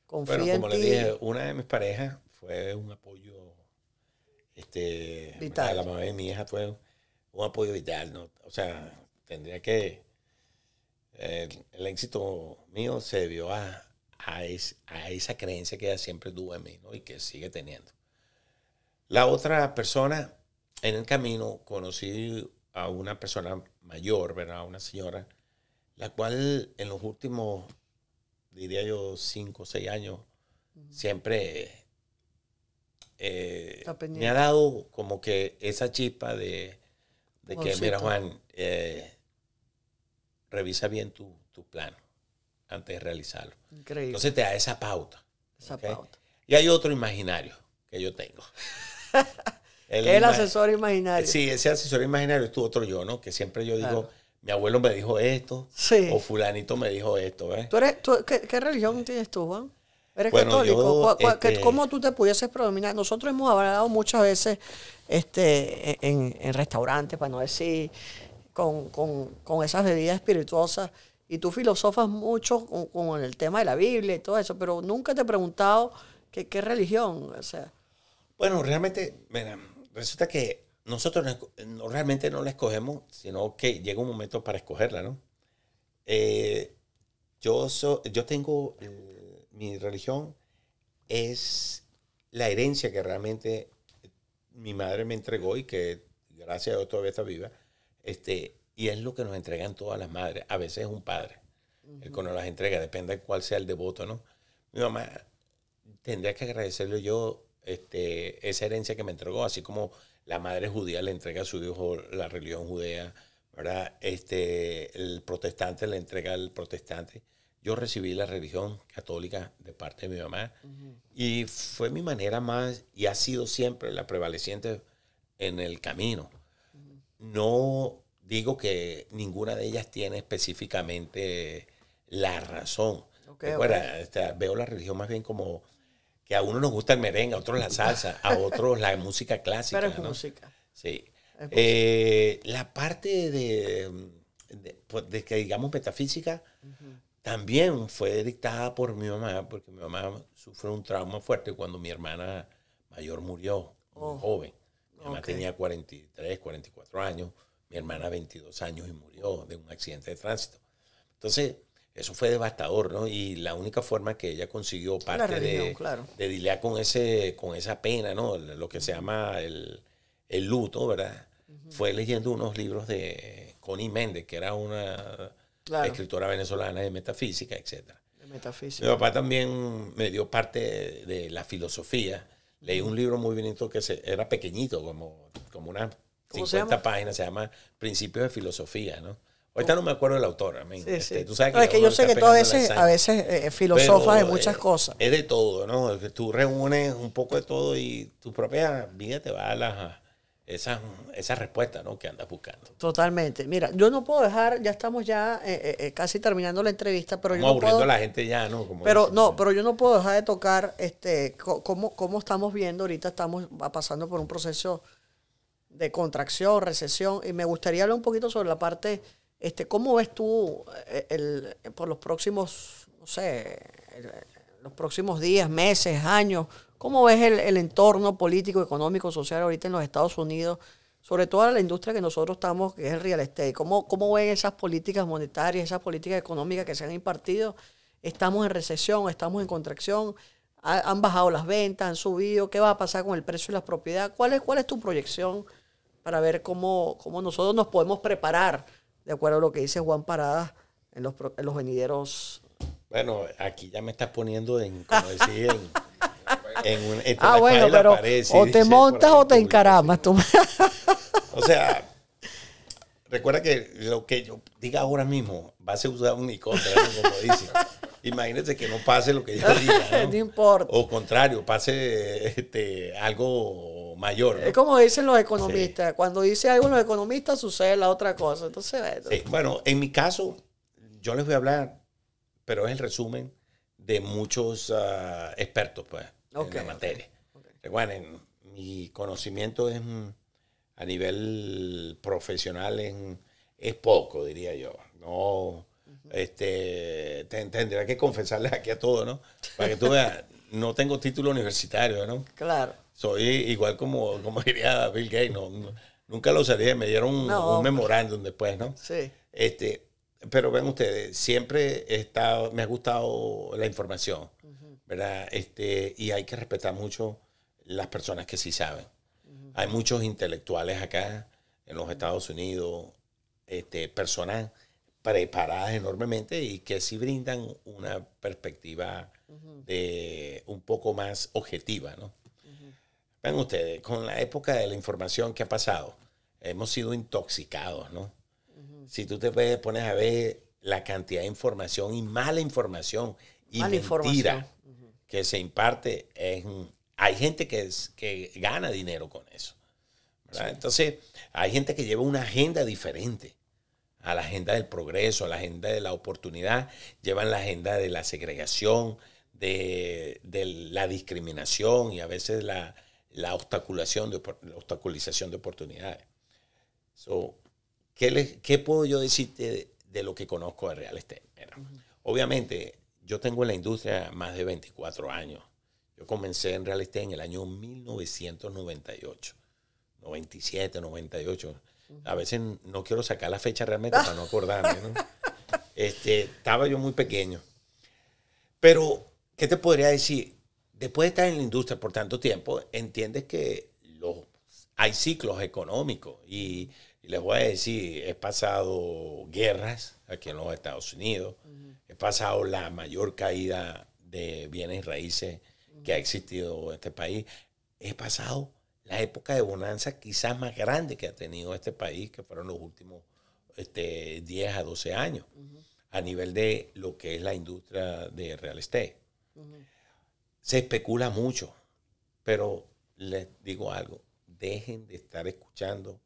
confía en ti. Bueno, como le dije, una de mis parejas fue un apoyo vital. La mamá de mi hija fue un apoyo vital, ¿no? O sea, tendría que... el éxito mío se debió a esa creencia que ella siempre tuvo en mí, ¿no? Y que sigue teniendo. La otra persona, en el camino, conocí a una persona mayor, ¿verdad? Una señora, la cual en los últimos, diría yo, 5 o 6 años, siempre me ha dado como que esa chispa de que, mira, Juan, revisa bien tu plan antes de realizarlo. Increíble. Entonces te da esa pauta. Esa pauta. Y hay otro imaginario que yo tengo. El asesor imaginario. Sí, ese asesor imaginario es tu otro yo, ¿no? Que siempre yo digo, mi abuelo me dijo esto, o fulanito me dijo esto, ¿eh? ¿Qué religión tienes tú, Juan? ¿Eres católico? ¿Cómo tú te pudieses predominar? Nosotros hemos hablado muchas veces en restaurantes, para no decir, con esas bebidas espirituosas, y tú filosofas mucho con el tema de la Biblia y todo eso, pero nunca te he preguntado qué religión, o sea. Bueno, realmente, mira, resulta que nosotros realmente no la escogemos, sino que llega un momento para escogerla, ¿no? Yo tengo, mi religión es la herencia que realmente mi madre me entregó y que gracias a Dios todavía está viva, y es lo que nos entregan todas las madres. A veces es un padre el que nos las entrega, depende de cuál sea el devoto, ¿no? Mi mamá tendría que agradecerle yo esa herencia que me entregó, así como la madre judía le entrega a su hijo la religión judía, ¿verdad? El protestante le entrega al protestante. Yo recibí la religión católica de parte de mi mamá y fue mi manera más, y ha sido siempre la prevaleciente en el camino. No digo que ninguna de ellas tiene específicamente la razón. Veo la religión más bien como que a uno nos gusta el merengue, a otros la salsa, a otros la música clásica. Pero es ¿no? música. Sí. La parte de que digamos metafísica también fue dictada por mi mamá, porque mi mamá sufrió un trauma fuerte cuando mi hermana mayor murió, muy joven. Mi mamá tenía 43, 44 años, mi hermana 22 años y murió de un accidente de tránsito. Entonces, eso fue devastador, ¿no? Y la única forma que ella consiguió parte de lidiar con esa pena, ¿no? Lo que se llama el luto, ¿verdad? Fue leyendo unos libros de Connie Méndez, que era una escritora venezolana de metafísica, etc. Mi papá también me dio parte de la filosofía. Leí un libro muy bonito que era pequeñito, como unas 50 páginas, se llama Principios de Filosofía, ¿no? Ahorita no me acuerdo del autor. Sí. Tú sabes que es que yo sé que tú a veces filosofas de muchas cosas. Es de todo, ¿no? Tú reúnes un poco de todo y tu propia vida te va a dar esa respuesta, ¿no? Que andas buscando. Totalmente. Mira, yo no puedo dejar, ya estamos casi terminando la entrevista, pero Estamos aburriendo a la gente ya, ¿no? Pero yo no puedo dejar de tocar cómo estamos viendo ahorita, estamos pasando por un proceso de contracción, recesión, y me gustaría hablar un poquito sobre la parte, ¿cómo ves tú por los próximos, no sé, los próximos días, meses, años? ¿Cómo ves el entorno político, económico, social ahorita en los Estados Unidos sobre todo a la industria que nosotros estamos, que es el real estate. ¿Cómo ven esas políticas monetarias, esas políticas económicas que se han impartido? ¿Estamos en recesión? ¿Estamos en contracción? ¿Han bajado las ventas? ¿Han subido? ¿Qué va a pasar con el precio de las propiedades? ¿Cuál es tu proyección para ver cómo nosotros nos podemos preparar, de acuerdo a lo que dice Juan Paradas, en los venideros? Bueno, aquí ya me estás poniendo como decir, bueno, pero pared, o te montas o te encaramas. Tú. O sea, recuerda que lo que yo diga ahora mismo va a ser usado un icono, como dicen. Imagínense que no pase lo que yo diga, ¿no? No importa. O contrario, pase algo mayor, ¿no? Es como dicen los economistas. Sí. Cuando dice algo los economistas, sucede la otra cosa. Entonces, sí. Bueno, en mi caso, yo les voy a hablar, pero es el resumen de muchos expertos, pues, en la materia. Recuerden, mi conocimiento es a nivel profesional es poco, diría yo. No, tendría que confesarles aquí a todos, ¿no? Para que tú veas, no tengo título universitario, ¿no? Claro. Soy igual como diría Bill Gates, nunca lo usaría, me dieron un memorándum después, ¿no? Sí. Pero ven ustedes, siempre me ha gustado la información, ¿verdad? Y hay que respetar mucho las personas que sí saben. Hay muchos intelectuales acá en los Estados Unidos, personas preparadas enormemente y que sí brindan una perspectiva de un poco más objetiva, ¿no? Ven ustedes, con la época de la información que ha pasado, hemos sido intoxicados, ¿no? Si tú te pones a ver la cantidad de información y mala información y mentira que se imparte, hay gente que gana dinero con eso, ¿verdad? Sí. Entonces, hay gente que lleva una agenda diferente a la agenda del progreso, a la agenda de la oportunidad, llevan la agenda de la segregación, de la discriminación y a veces la obstaculización de oportunidades. ¿Qué puedo yo decirte de lo que conozco de real estate? Obviamente, yo tengo en la industria más de 24 años. Yo comencé en real estate en el año 1998, 97, 98. A veces no quiero sacar la fecha realmente para no acordarme, ¿no? Estaba yo muy pequeño. Pero, ¿qué te podría decir? Después de estar en la industria por tanto tiempo, entiendes que hay ciclos económicos y les voy a decir, he pasado guerras aquí en los Estados Unidos, he pasado la mayor caída de bienes raíces que ha existido en este país, he pasado la época de bonanza quizás más grande que ha tenido este país, que fueron los últimos 10 a 12 años, a nivel de lo que es la industria de real estate. Se especula mucho, pero les digo algo, dejen de estar escuchando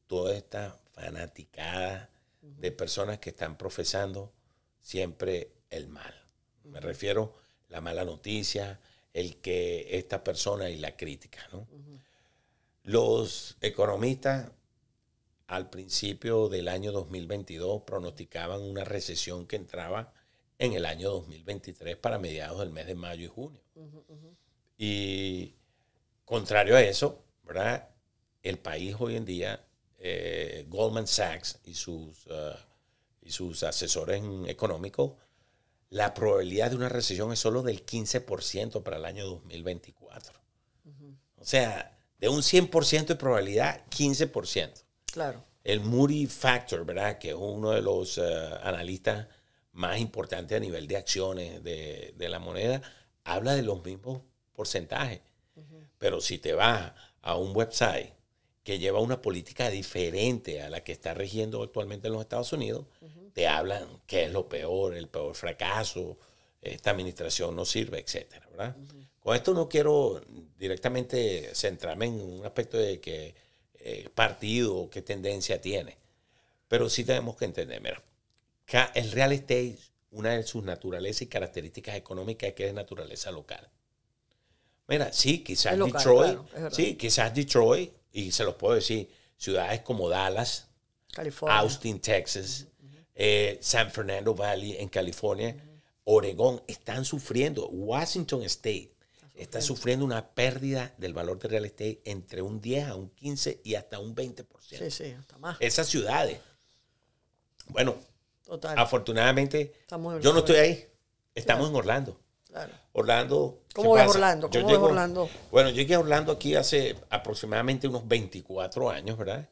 toda esta fanaticada de personas que están profesando siempre el mal. Me refiero a la mala noticia, el que esta persona y la crítica, ¿no? Los economistas al principio del año 2022 pronosticaban una recesión que entraba en el año 2023 para mediados del mes de mayo y junio. Y contrario a eso, ¿verdad? El país hoy en día, Goldman Sachs y sus asesores económicos, la probabilidad de una recesión es solo del 15% para el año 2024. O sea, de un 100% de probabilidad, 15%. Claro. El Moody Factor, ¿verdad? Que es uno de los analistas más importantes a nivel de acciones de la moneda, habla de los mismos porcentajes. Pero si te vas a un website que lleva una política diferente a la que está rigiendo actualmente en los Estados Unidos, te hablan qué es lo peor, el peor fracaso, esta administración no sirve, etcétera, ¿verdad? Con esto no quiero directamente centrarme en un aspecto de qué partido o qué tendencia tiene, pero sí tenemos que entender, mira, el real estate, una de sus naturalezas y características económicas es que es de naturaleza local. Mira, sí, quizás local, Detroit, claro, sí, quizás Detroit, y se los puedo decir, ciudades como Dallas, California, Austin, Texas, San Fernando Valley en California, Oregón, están sufriendo. Washington State está sufriendo una pérdida del valor del real estate entre un 10 a un 15 y hasta un 20%. Sí, sí, hasta más. Esas ciudades. Bueno, Total. afortunadamente, yo no estoy ahí. Estamos en Orlando. Claro. Orlando. ¿Cómo ves Orlando? Yo llegué a Orlando aquí hace aproximadamente unos 24 años, ¿verdad?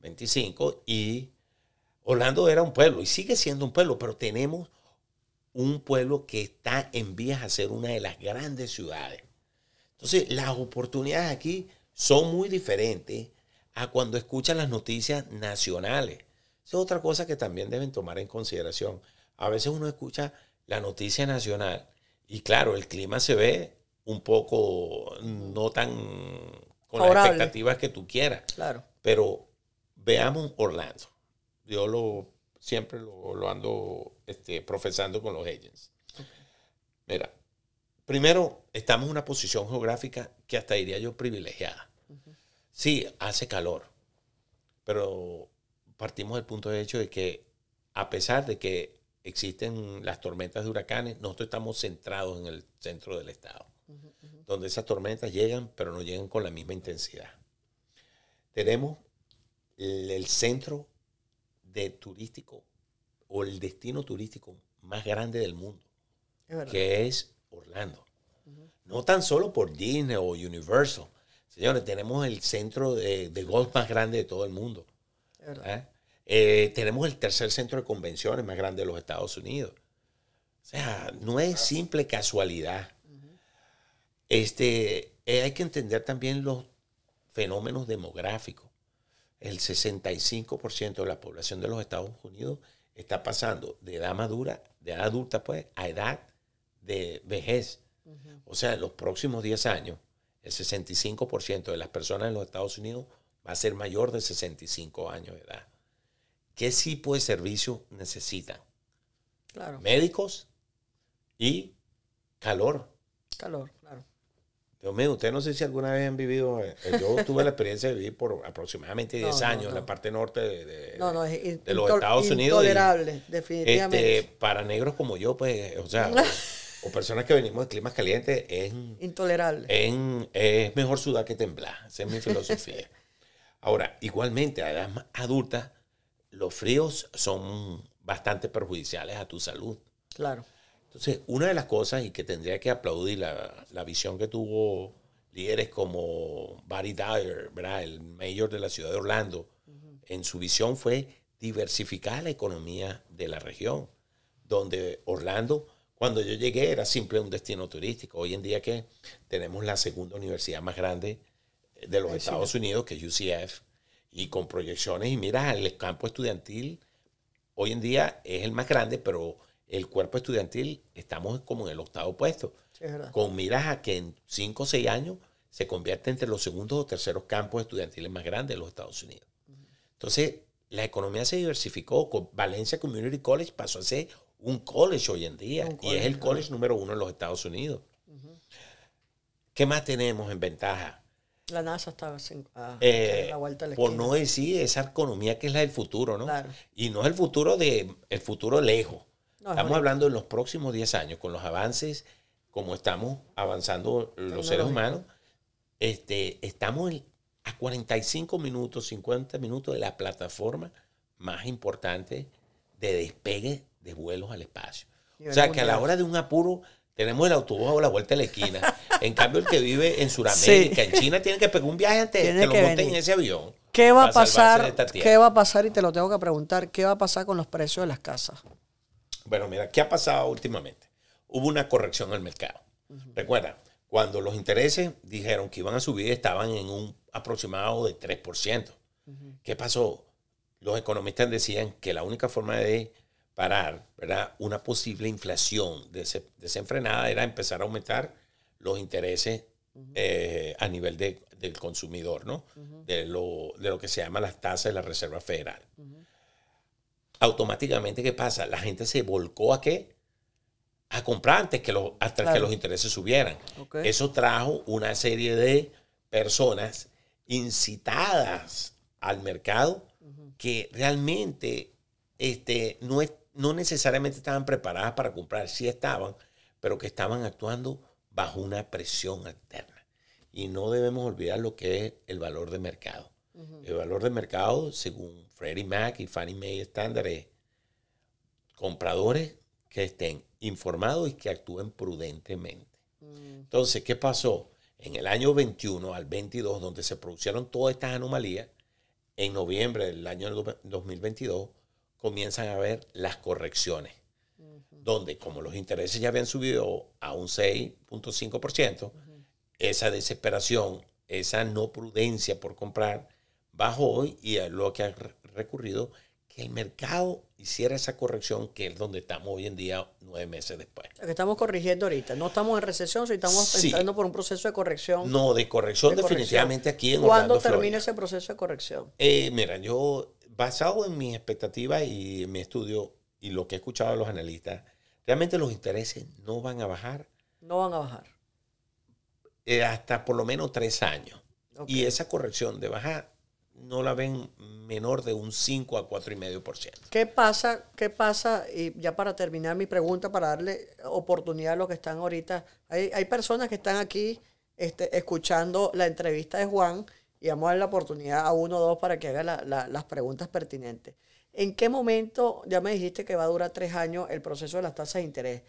25. Y Orlando era un pueblo y sigue siendo un pueblo, pero tenemos un pueblo que está en vías a ser una de las grandes ciudades. Entonces, las oportunidades aquí son muy diferentes a cuando escuchan las noticias nacionales. Esa es otra cosa que también deben tomar en consideración. A veces uno escucha la noticia nacional y claro, el clima se ve un poco no tan con favorable, las expectativas que tú quieras. Claro. Pero veamos Orlando. Yo siempre lo ando profesando con los agents. Okay. Mira, primero, estamos en una posición geográfica que hasta diría yo privilegiada. Sí, hace calor, pero partimos del punto de hecho de que a pesar de que existen las tormentas de huracanes, nosotros estamos centrados en el centro del estado, donde esas tormentas llegan, pero no llegan con la misma intensidad. Tenemos el centro turístico o el destino turístico más grande del mundo, que es Orlando. No tan solo por Disney o Universal. Señores, tenemos el centro de golf más grande de todo el mundo. Tenemos el tercer centro de convenciones más grande de los Estados Unidos. O sea, no es simple casualidad. Hay que entender también los fenómenos demográficos. El 65% de la población de los Estados Unidos está pasando de edad madura, de edad adulta, pues, a edad de vejez. O sea, en los próximos 10 años, el 65% de las personas en los Estados Unidos va a ser mayor de 65 años de edad. ¿Qué tipo de servicio necesitan? Claro. Médicos y calor. Calor, claro. Dios mío, ustedes no sé si alguna vez han vivido, yo tuve la experiencia de vivir por aproximadamente 10 años en la parte norte de los Estados Unidos. Intolerable, definitivamente. Para negros como yo, pues, o sea, o personas que venimos de climas calientes, es intolerable. Es mejor sudar que temblar. Esa es mi filosofía. Ahora, igualmente, a edad adulta, los fríos son bastante perjudiciales a tu salud. Claro. Entonces, una de las cosas, y que tendría que aplaudir la visión que tuvo líderes como Buddy Dyer, ¿verdad? El mayor de la ciudad de Orlando, en su visión fue diversificar la economía de la región, donde Orlando, cuando yo llegué, era simple un destino turístico. Hoy en día que tenemos la segunda universidad más grande de los Estados Unidos, que es UCF, y con proyecciones, y mira, el campo estudiantil hoy en día es el más grande, pero el cuerpo estudiantil estamos como en el 8º puesto. Sí, es verdad. Con miras a que en 5 o 6 años se convierte entre los segundos o terceros campos estudiantiles más grandes de los Estados Unidos. Entonces, la economía se diversificó. Con Valencia Community College pasó a ser un college hoy en día. Y es el college número 1 en los Estados Unidos. ¿Qué más tenemos en ventaja? La NASA está a la vuelta de la esquina. Por no decir esa economía que es la del futuro, ¿no? Claro. Y no es el futuro lejos. No, estamos hablando en los próximos 10 años, con los avances, como estamos avanzando los seres humanos, estamos a 45 minutos, 50 minutos de la plataforma más importante de despegue de vuelos al espacio. O sea, que a la hora de un apuro tenemos el autobús a la vuelta de la esquina. En cambio, el que vive en Sudamérica, en China, tiene que pegar un viaje antes que lo monten en ese avión. ¿Qué va a pasar? ¿Qué va a pasar? Y te lo tengo que preguntar. ¿Qué va a pasar con los precios de las casas? Bueno, mira, ¿qué ha pasado últimamente? Hubo una corrección en el mercado. Recuerda, cuando los intereses dijeron que iban a subir, estaban en un aproximado de 3%. ¿Qué pasó? Los economistas decían que la única forma de parar, ¿verdad?, una posible inflación desenfrenada era empezar a aumentar los intereses a nivel del consumidor, ¿no? De lo que se llama las tasas de la Reserva Federal. Automáticamente, ¿qué pasa? La gente se volcó ¿a qué? A comprar hasta que los intereses subieran. Okay. Eso trajo una serie de personas incitadas al mercado que realmente no necesariamente estaban preparadas para comprar, sí estaban, pero que estaban actuando bajo una presión alterna. Y no debemos olvidar lo que es el valor de mercado. El valor de mercado, según Freddie Mac y Fannie Mae estándar, es compradores que estén informados y que actúen prudentemente. Entonces, ¿qué pasó? En el año 21 al 22, donde se produjeron todas estas anomalías, en noviembre del año 2022 comienzan a haber las correcciones, donde como los intereses ya habían subido a un 6.5%, esa desesperación, esa no prudencia por comprar bajó hoy y a lo que ha recurrido que el mercado hiciera esa corrección, que es donde estamos hoy en día 9 meses después. Lo que estamos corrigiendo ahorita. No estamos en recesión, sino estamos entrando por un proceso de corrección. No, de corrección definitivamente aquí en Orlando, Orlando, ¿cuándo termina Florida. ese proceso de corrección? Mira, yo, basado en mis expectativas y en mi estudio y lo que he escuchado de los analistas, realmente los intereses no van a bajar. No van a bajar. Hasta por lo menos 3 años. Okay. Y esa corrección de bajar no la ven menor de un 5 a 4,5%. ¿Qué pasa? Y ya para terminar mi pregunta, para darle oportunidad a los que están ahorita. Hay personas que están aquí escuchando la entrevista de Juan y vamos a dar la oportunidad a uno o dos para que haga las preguntas pertinentes. ¿En qué momento, ya me dijiste que va a durar 3 años el proceso de las tasas de interés,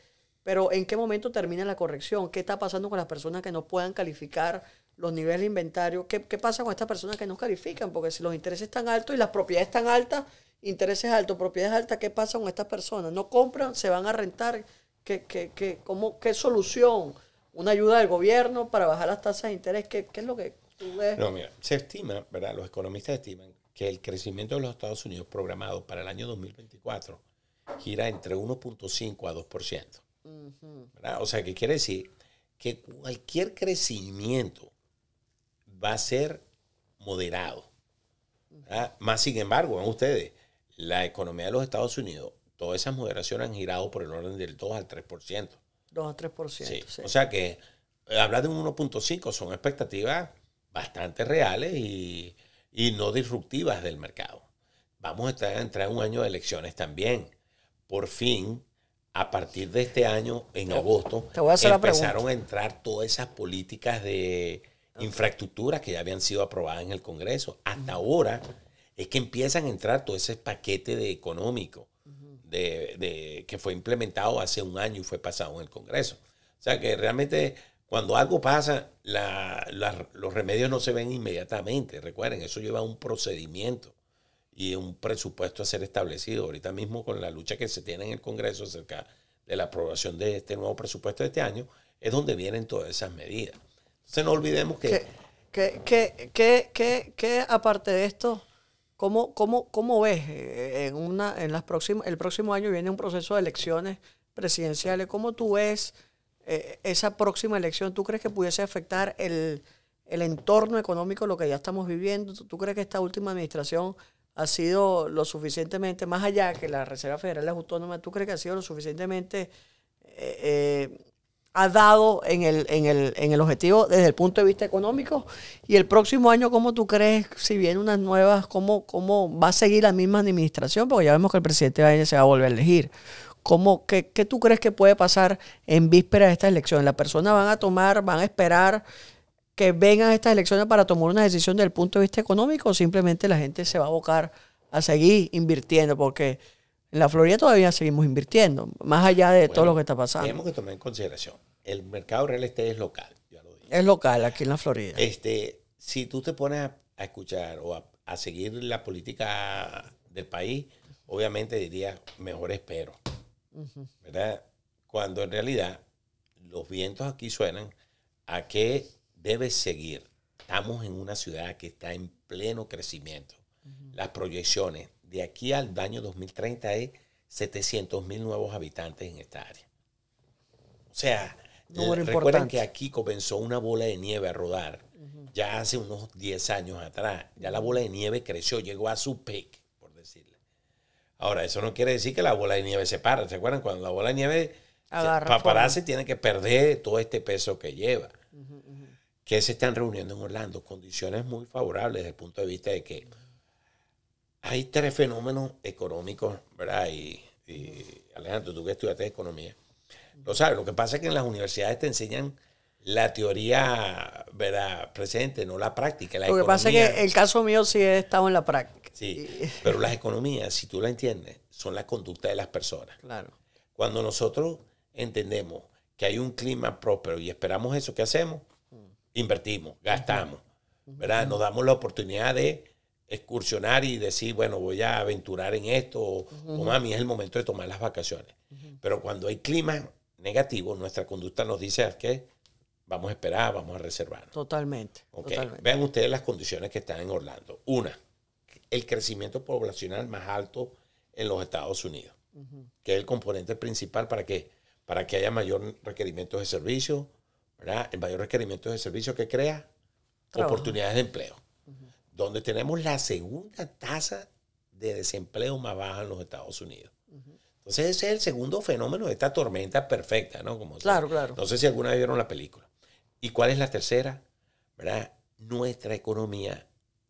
pero en qué momento termina la corrección? ¿Qué está pasando con las personas que no puedan calificar los niveles de inventario? ¿Qué pasa con estas personas que no califican? Porque si los intereses están altos y las propiedades están altas, intereses altos, propiedades altas, ¿qué pasa con estas personas? No compran, se van a rentar. ¿Qué solución? ¿Una ayuda del gobierno para bajar las tasas de interés? ¿Qué es lo que tú ves? No, mira, se estima, ¿verdad? Los economistas estiman que el crecimiento de los Estados Unidos programado para el año 2024 gira entre 1.5 a 2%. ¿Verdad? O sea, ¿qué quiere decir? Que cualquier crecimiento va a ser moderado. ¿Verdad? Más sin embargo, vean ustedes, la economía de los Estados Unidos, todas esas moderaciones han girado por el orden del 2 al 3%. 2 a 3%. Sí. Sí. O sea que hablar de un 1.5 son expectativas bastante reales y no disruptivas del mercado. Vamos a entrar en un año de elecciones también. Por fin, a partir de este año, en agosto, te voy a hacer empezaron a entrar todas esas políticas de infraestructura que ya habían sido aprobadas en el Congreso. Hasta ahora es que empiezan a entrar todo ese paquete de económico que fue implementado hace un año y fue pasado en el Congreso. O sea que realmente cuando algo pasa, los remedios no se ven inmediatamente. Recuerden, eso lleva un procedimiento y un presupuesto a ser establecido. Ahorita mismo con la lucha que se tiene en el Congreso acerca de la aprobación de este nuevo presupuesto de este año, es donde vienen todas esas medidas. Entonces no olvidemos que... ¿Qué aparte de esto, cómo ves el próximo año viene un proceso de elecciones presidenciales? ¿Cómo tú ves esa próxima elección? ¿Tú crees que pudiese afectar el entorno económico, lo que ya estamos viviendo? ¿Tú crees que esta última administración ha sido lo suficientemente, más allá que la Reserva Federal es autónoma, tú crees que ha sido lo suficientemente, ha dado en el objetivo desde el punto de vista económico? Y el próximo año, ¿cómo tú crees, si vienen unas nuevas, cómo va a seguir la misma administración? Porque ya vemos que el presidente Biden se va a volver a elegir. ¿Qué tú crees que puede pasar en vísperas de estas elecciones? ¿Las personas van a esperar que vengan estas elecciones para tomar una decisión desde el punto de vista económico, o simplemente la gente se va a abocar a seguir invirtiendo? Porque en la Florida todavía seguimos invirtiendo, más allá de todo lo que está pasando. Tenemos que tomar en consideración, el mercado real estate es local, ya lo dije. Es local aquí en la Florida. Si tú te pones a escuchar o a seguir la política del país, obviamente dirías, mejor espero. ¿Verdad? Cuando en realidad los vientos aquí suenan a que debes seguir. Estamos en una ciudad que está en pleno crecimiento. Las proyecciones de aquí al año 2030 es 700,000 nuevos habitantes en esta área. O sea, recuerden que aquí comenzó una bola de nieve a rodar ya hace unos 10 años atrás. Ya la bola de nieve creció, llegó a su peak, por decirle. Ahora, eso no quiere decir que la bola de nieve se para. ¿Se acuerdan? Cuando la bola de nieve para pararse tiene que perder todo este peso que lleva. Que se están reuniendo en Orlando, condiciones muy favorables desde el punto de vista de que hay 3 fenómenos económicos, ¿verdad? Y Alejandro, tú que estudiaste economía, lo sabes. Lo que pasa es que en las universidades te enseñan la teoría, ¿verdad?, presente, no la práctica. Lo que pasa es que el caso mío sí he estado en la práctica. Sí, pero las economías, si tú la entiendes, son la conducta de las personas. Claro. Cuando nosotros entendemos que hay un clima próspero y esperamos eso, ¿qué hacemos? Invertimos, gastamos, ¿verdad? Nos damos la oportunidad de excursionar y decir, bueno, voy a aventurar en esto, o mami, es el momento de tomar las vacaciones. Pero cuando hay clima negativo, nuestra conducta nos dice que vamos a esperar, vamos a reservar. Totalmente, Okay. totalmente. Vean ustedes las condiciones que están en Orlando. Una, el crecimiento poblacional más alto en los Estados Unidos, que es el componente principal para que haya mayor requerimiento de servicios, ¿verdad? El mayor requerimiento de servicios que crea Trabajo. Oportunidades de empleo, donde tenemos la segunda tasa de desempleo más baja en los Estados Unidos. Entonces ese es el segundo fenómeno de esta tormenta perfecta, ¿no? Como Claro, claro. No sé si alguna vez vieron la película. ¿Y cuál es la tercera? ¿Verdad? Nuestra economía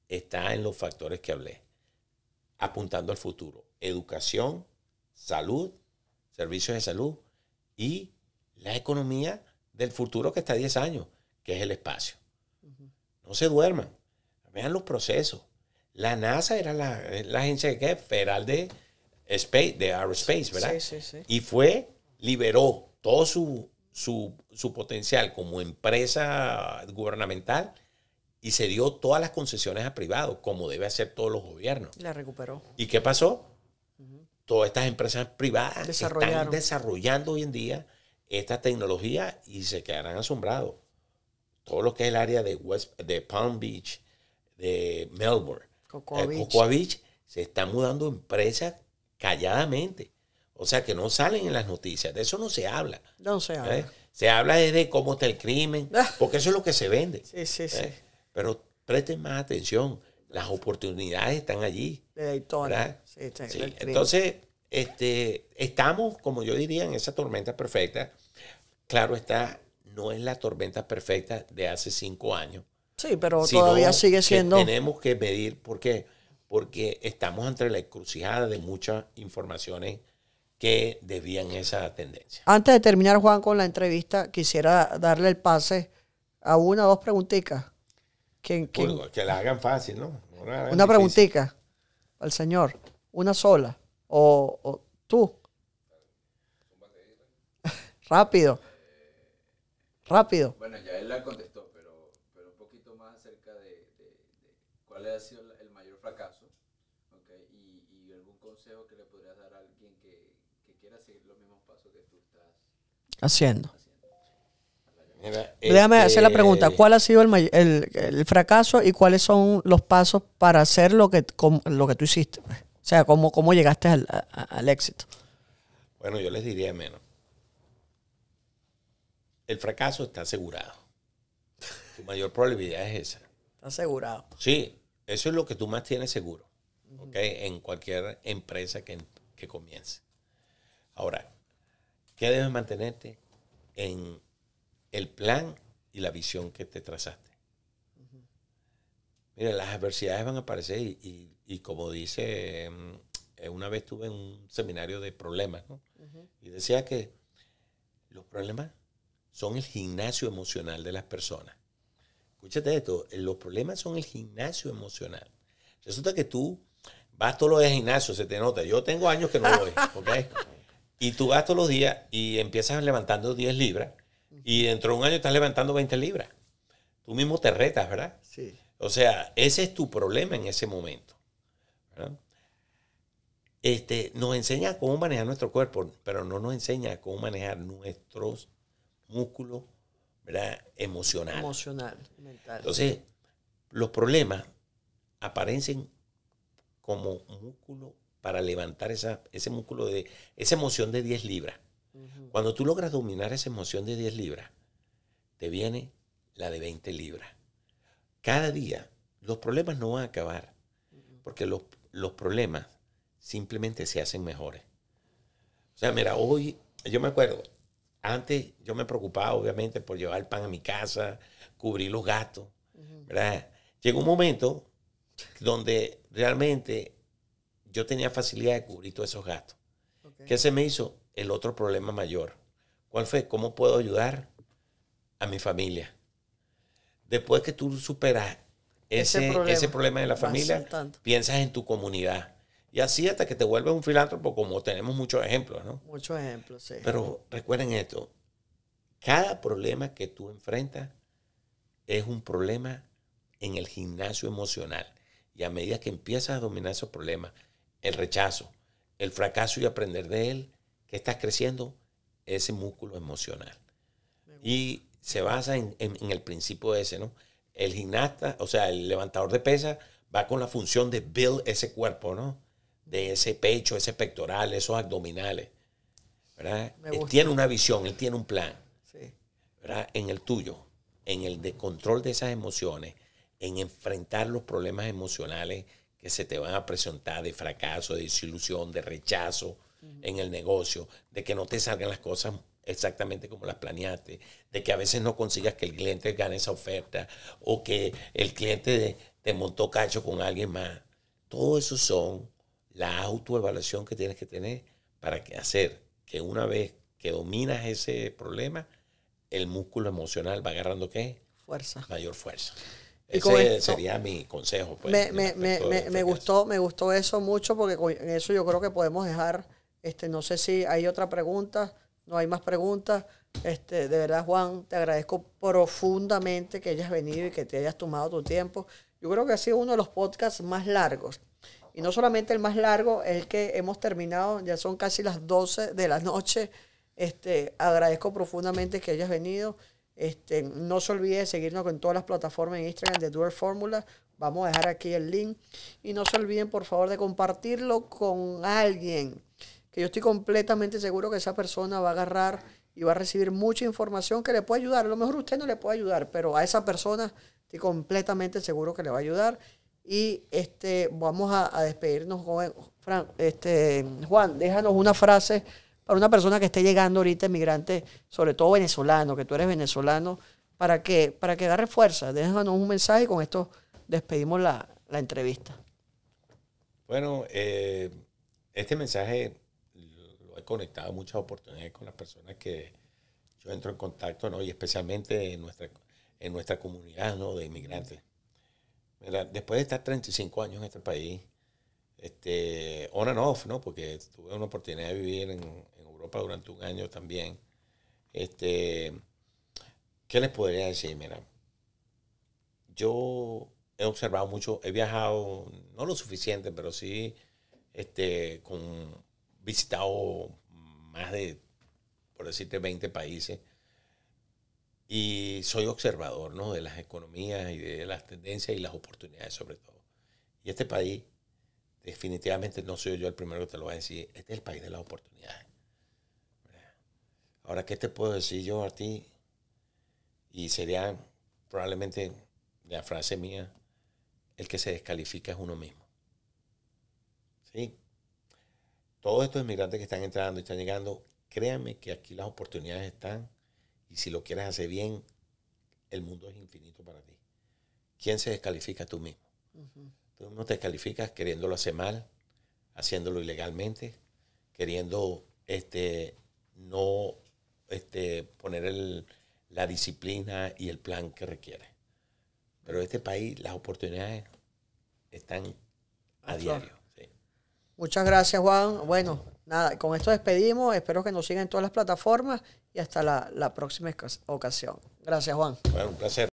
está en los factores que hablé, apuntando al futuro. Educación, salud, servicios de salud y la economía del futuro que está a 10 años, que es el espacio. No se duerman. Vean los procesos. La NASA era la agencia federal de aerospace, ¿verdad? Sí. Y liberó todo su potencial como empresa gubernamental y se dio todas las concesiones a privados, como debe hacer todos los gobiernos. La recuperó. ¿Y qué pasó? Todas estas empresas privadas Desarrollaron. están desarrollando hoy en día esta tecnología y se quedarán asombrados. Todo lo que es el área de Palm Beach, de Melbourne, Cocoa Beach, se están mudando empresas calladamente. O sea, que no salen en las noticias. De eso no se habla. No se habla. Se habla de cómo está el crimen, porque eso es lo que se vende. Sí. Pero presten más atención. Las oportunidades están allí. De Daytona. ¿Verdad? Sí. Entonces, estamos, como yo diría, en esa tormenta perfecta. Claro está, no es la tormenta perfecta de hace 5 años. Sí, pero todavía sigue siendo. Tenemos que medir, ¿por qué? Porque estamos entre la encrucijada de muchas informaciones que desvían esa tendencia. Antes de terminar, Juan, con la entrevista, quisiera darle el pase a una o dos preguntitas. Que la hagan fácil, ¿no? Una preguntita al señor. Una sola. O tú. Rápido. Bueno, ya él la contestó, pero un poquito más acerca de cuál ha sido el mayor fracaso, ¿okay? Y algún consejo que le podrías dar a alguien que quiera seguir los mismos pasos que tú estás haciendo. Mira, déjame hacer la pregunta. ¿Cuál ha sido el fracaso y cuáles son los pasos para hacer lo que tú hiciste? O sea, ¿cómo llegaste al éxito? Bueno, yo les diría menos. El fracaso está asegurado. Tu mayor probabilidad es esa. Está asegurado. Sí, eso es lo que tú más tienes seguro, ¿okay? En cualquier empresa que comience. Ahora, ¿qué debes mantenerte? En el plan y la visión que te trazaste. Mira, las adversidades van a aparecer y como dice, una vez estuve en un seminario de problemas, ¿no? Y decía que los problemas son el gimnasio emocional de las personas. Escúchate esto, los problemas son el gimnasio emocional. Resulta que tú vas todos los días al gimnasio, se te nota. Yo tengo años que no voy, ¿ok? Y tú vas todos los días y empiezas levantando 10 libras y dentro de un año estás levantando 20 libras. Tú mismo te retas, ¿verdad? Sí. O sea, ese es tu problema en ese momento, ¿verdad? Nos enseña cómo manejar nuestro cuerpo, pero no nos enseña cómo manejar nuestros músculos, ¿verdad? Emocional, mental. Entonces, los problemas aparecen como músculo para levantar ese músculo esa emoción de 10 libras. Cuando tú logras dominar esa emoción de 10 libras, te viene la de 20 libras. Cada día, los problemas no van a acabar, porque los problemas simplemente se hacen mejores. O sea, mira, hoy, yo me acuerdo, antes yo me preocupaba, obviamente, por llevar el pan a mi casa, cubrir los gastos, ¿verdad? Llegó un momento donde realmente yo tenía facilidad de cubrir todos esos gastos. Okay. ¿Qué se me hizo? El otro problema mayor. ¿Cuál fue? ¿Cómo puedo ayudar a mi familia. Después que tú superas ese problema de la familia, piensas en tu comunidad. Y así hasta que te vuelves un filántropo, como tenemos muchos ejemplos, ¿no? Muchos ejemplos, sí. Pero recuerden esto, cada problema que tú enfrentas es un problema en el gimnasio emocional. Y a medida que empiezas a dominar esos problemas, el rechazo, el fracaso y aprender de él, que estás creciendo ese músculo emocional. Y se basa en el principio ese, ¿no? El gimnasta, o sea, el levantador de pesas va con la función de build ese cuerpo, ¿no? De ese pecho, ese pectoral, esos abdominales, ¿verdad? Él tiene una visión, él tiene un plan, sí, ¿verdad? En el tuyo, en el de control de esas emociones, en enfrentar los problemas emocionales que se te van a presentar de fracaso, de desilusión, de rechazo en el negocio, de que no te salgan las cosas exactamente como las planeaste, de que a veces no consigas que el cliente gane esa oferta o que el cliente te montó cacho con alguien más. Todo eso son la autoevaluación que tienes que tener para hacer que una vez que dominas ese problema, el músculo emocional va agarrando ¿qué? Fuerza. Mayor fuerza. Ese sería mi consejo. Pues, me gustó eso mucho porque con eso yo creo que podemos dejar, no sé si hay otra pregunta, no hay más preguntas. De verdad, Juan, te agradezco profundamente que hayas venido y que te hayas tomado tu tiempo. Yo creo que ha sido uno de los podcasts más largos. Y no solamente el más largo, es el que hemos terminado, ya son casi las 12 de la noche. Agradezco profundamente que hayas venido. No se olvide de seguirnos en todas las plataformas en Instagram de Dual Fórmula. Vamos a dejar aquí el link. Y no se olviden, por favor, de compartirlo con alguien, que yo estoy completamente seguro que esa persona va a agarrar y va a recibir mucha información que le puede ayudar. A lo mejor usted no le puede ayudar, pero a esa persona estoy completamente seguro que le va a ayudar. Y vamos a despedirnos, Juan, déjanos una frase para una persona que esté llegando ahorita, inmigrante, sobre todo venezolano, que tú eres venezolano, para que agarre fuerza. Déjanos un mensaje y con esto despedimos la entrevista. Bueno, este mensaje lo he conectado a muchas oportunidades con las personas que yo entro en contacto, ¿no? Y especialmente en nuestra comunidad, ¿no? De inmigrantes. Mira, después de estar 35 años en este país, on and off, ¿no? Porque tuve una oportunidad de vivir en Europa durante un año también. ¿Qué les podría decir? Mira, yo he observado mucho, he viajado, no lo suficiente, pero sí visitado más de, por decirte, 20 países. Y soy observador, ¿no? De las economías y de las tendencias y las oportunidades sobre todo. Y este país, definitivamente no soy yo el primero que te lo voy a decir, este es el país de las oportunidades. Ahora, ¿qué te puedo decir yo a ti? Y sería probablemente la frase mía, el que se descalifica es uno mismo. ¿Sí? Todos estos inmigrantes que están entrando y están llegando, créanme que aquí las oportunidades están. Y si lo quieres hacer bien, el mundo es infinito para ti. ¿Quién se descalifica? Tú mismo. Tú no te descalificas queriéndolo hacer mal, haciéndolo ilegalmente, queriendo no poner la disciplina y el plan que requiere. Pero en este país las oportunidades están a diario. Sí. Muchas gracias, Juan. Bueno, nada, con esto despedimos. Espero que nos sigan en todas las plataformas y hasta la próxima ocasión. Gracias, Juan. Bueno, un placer.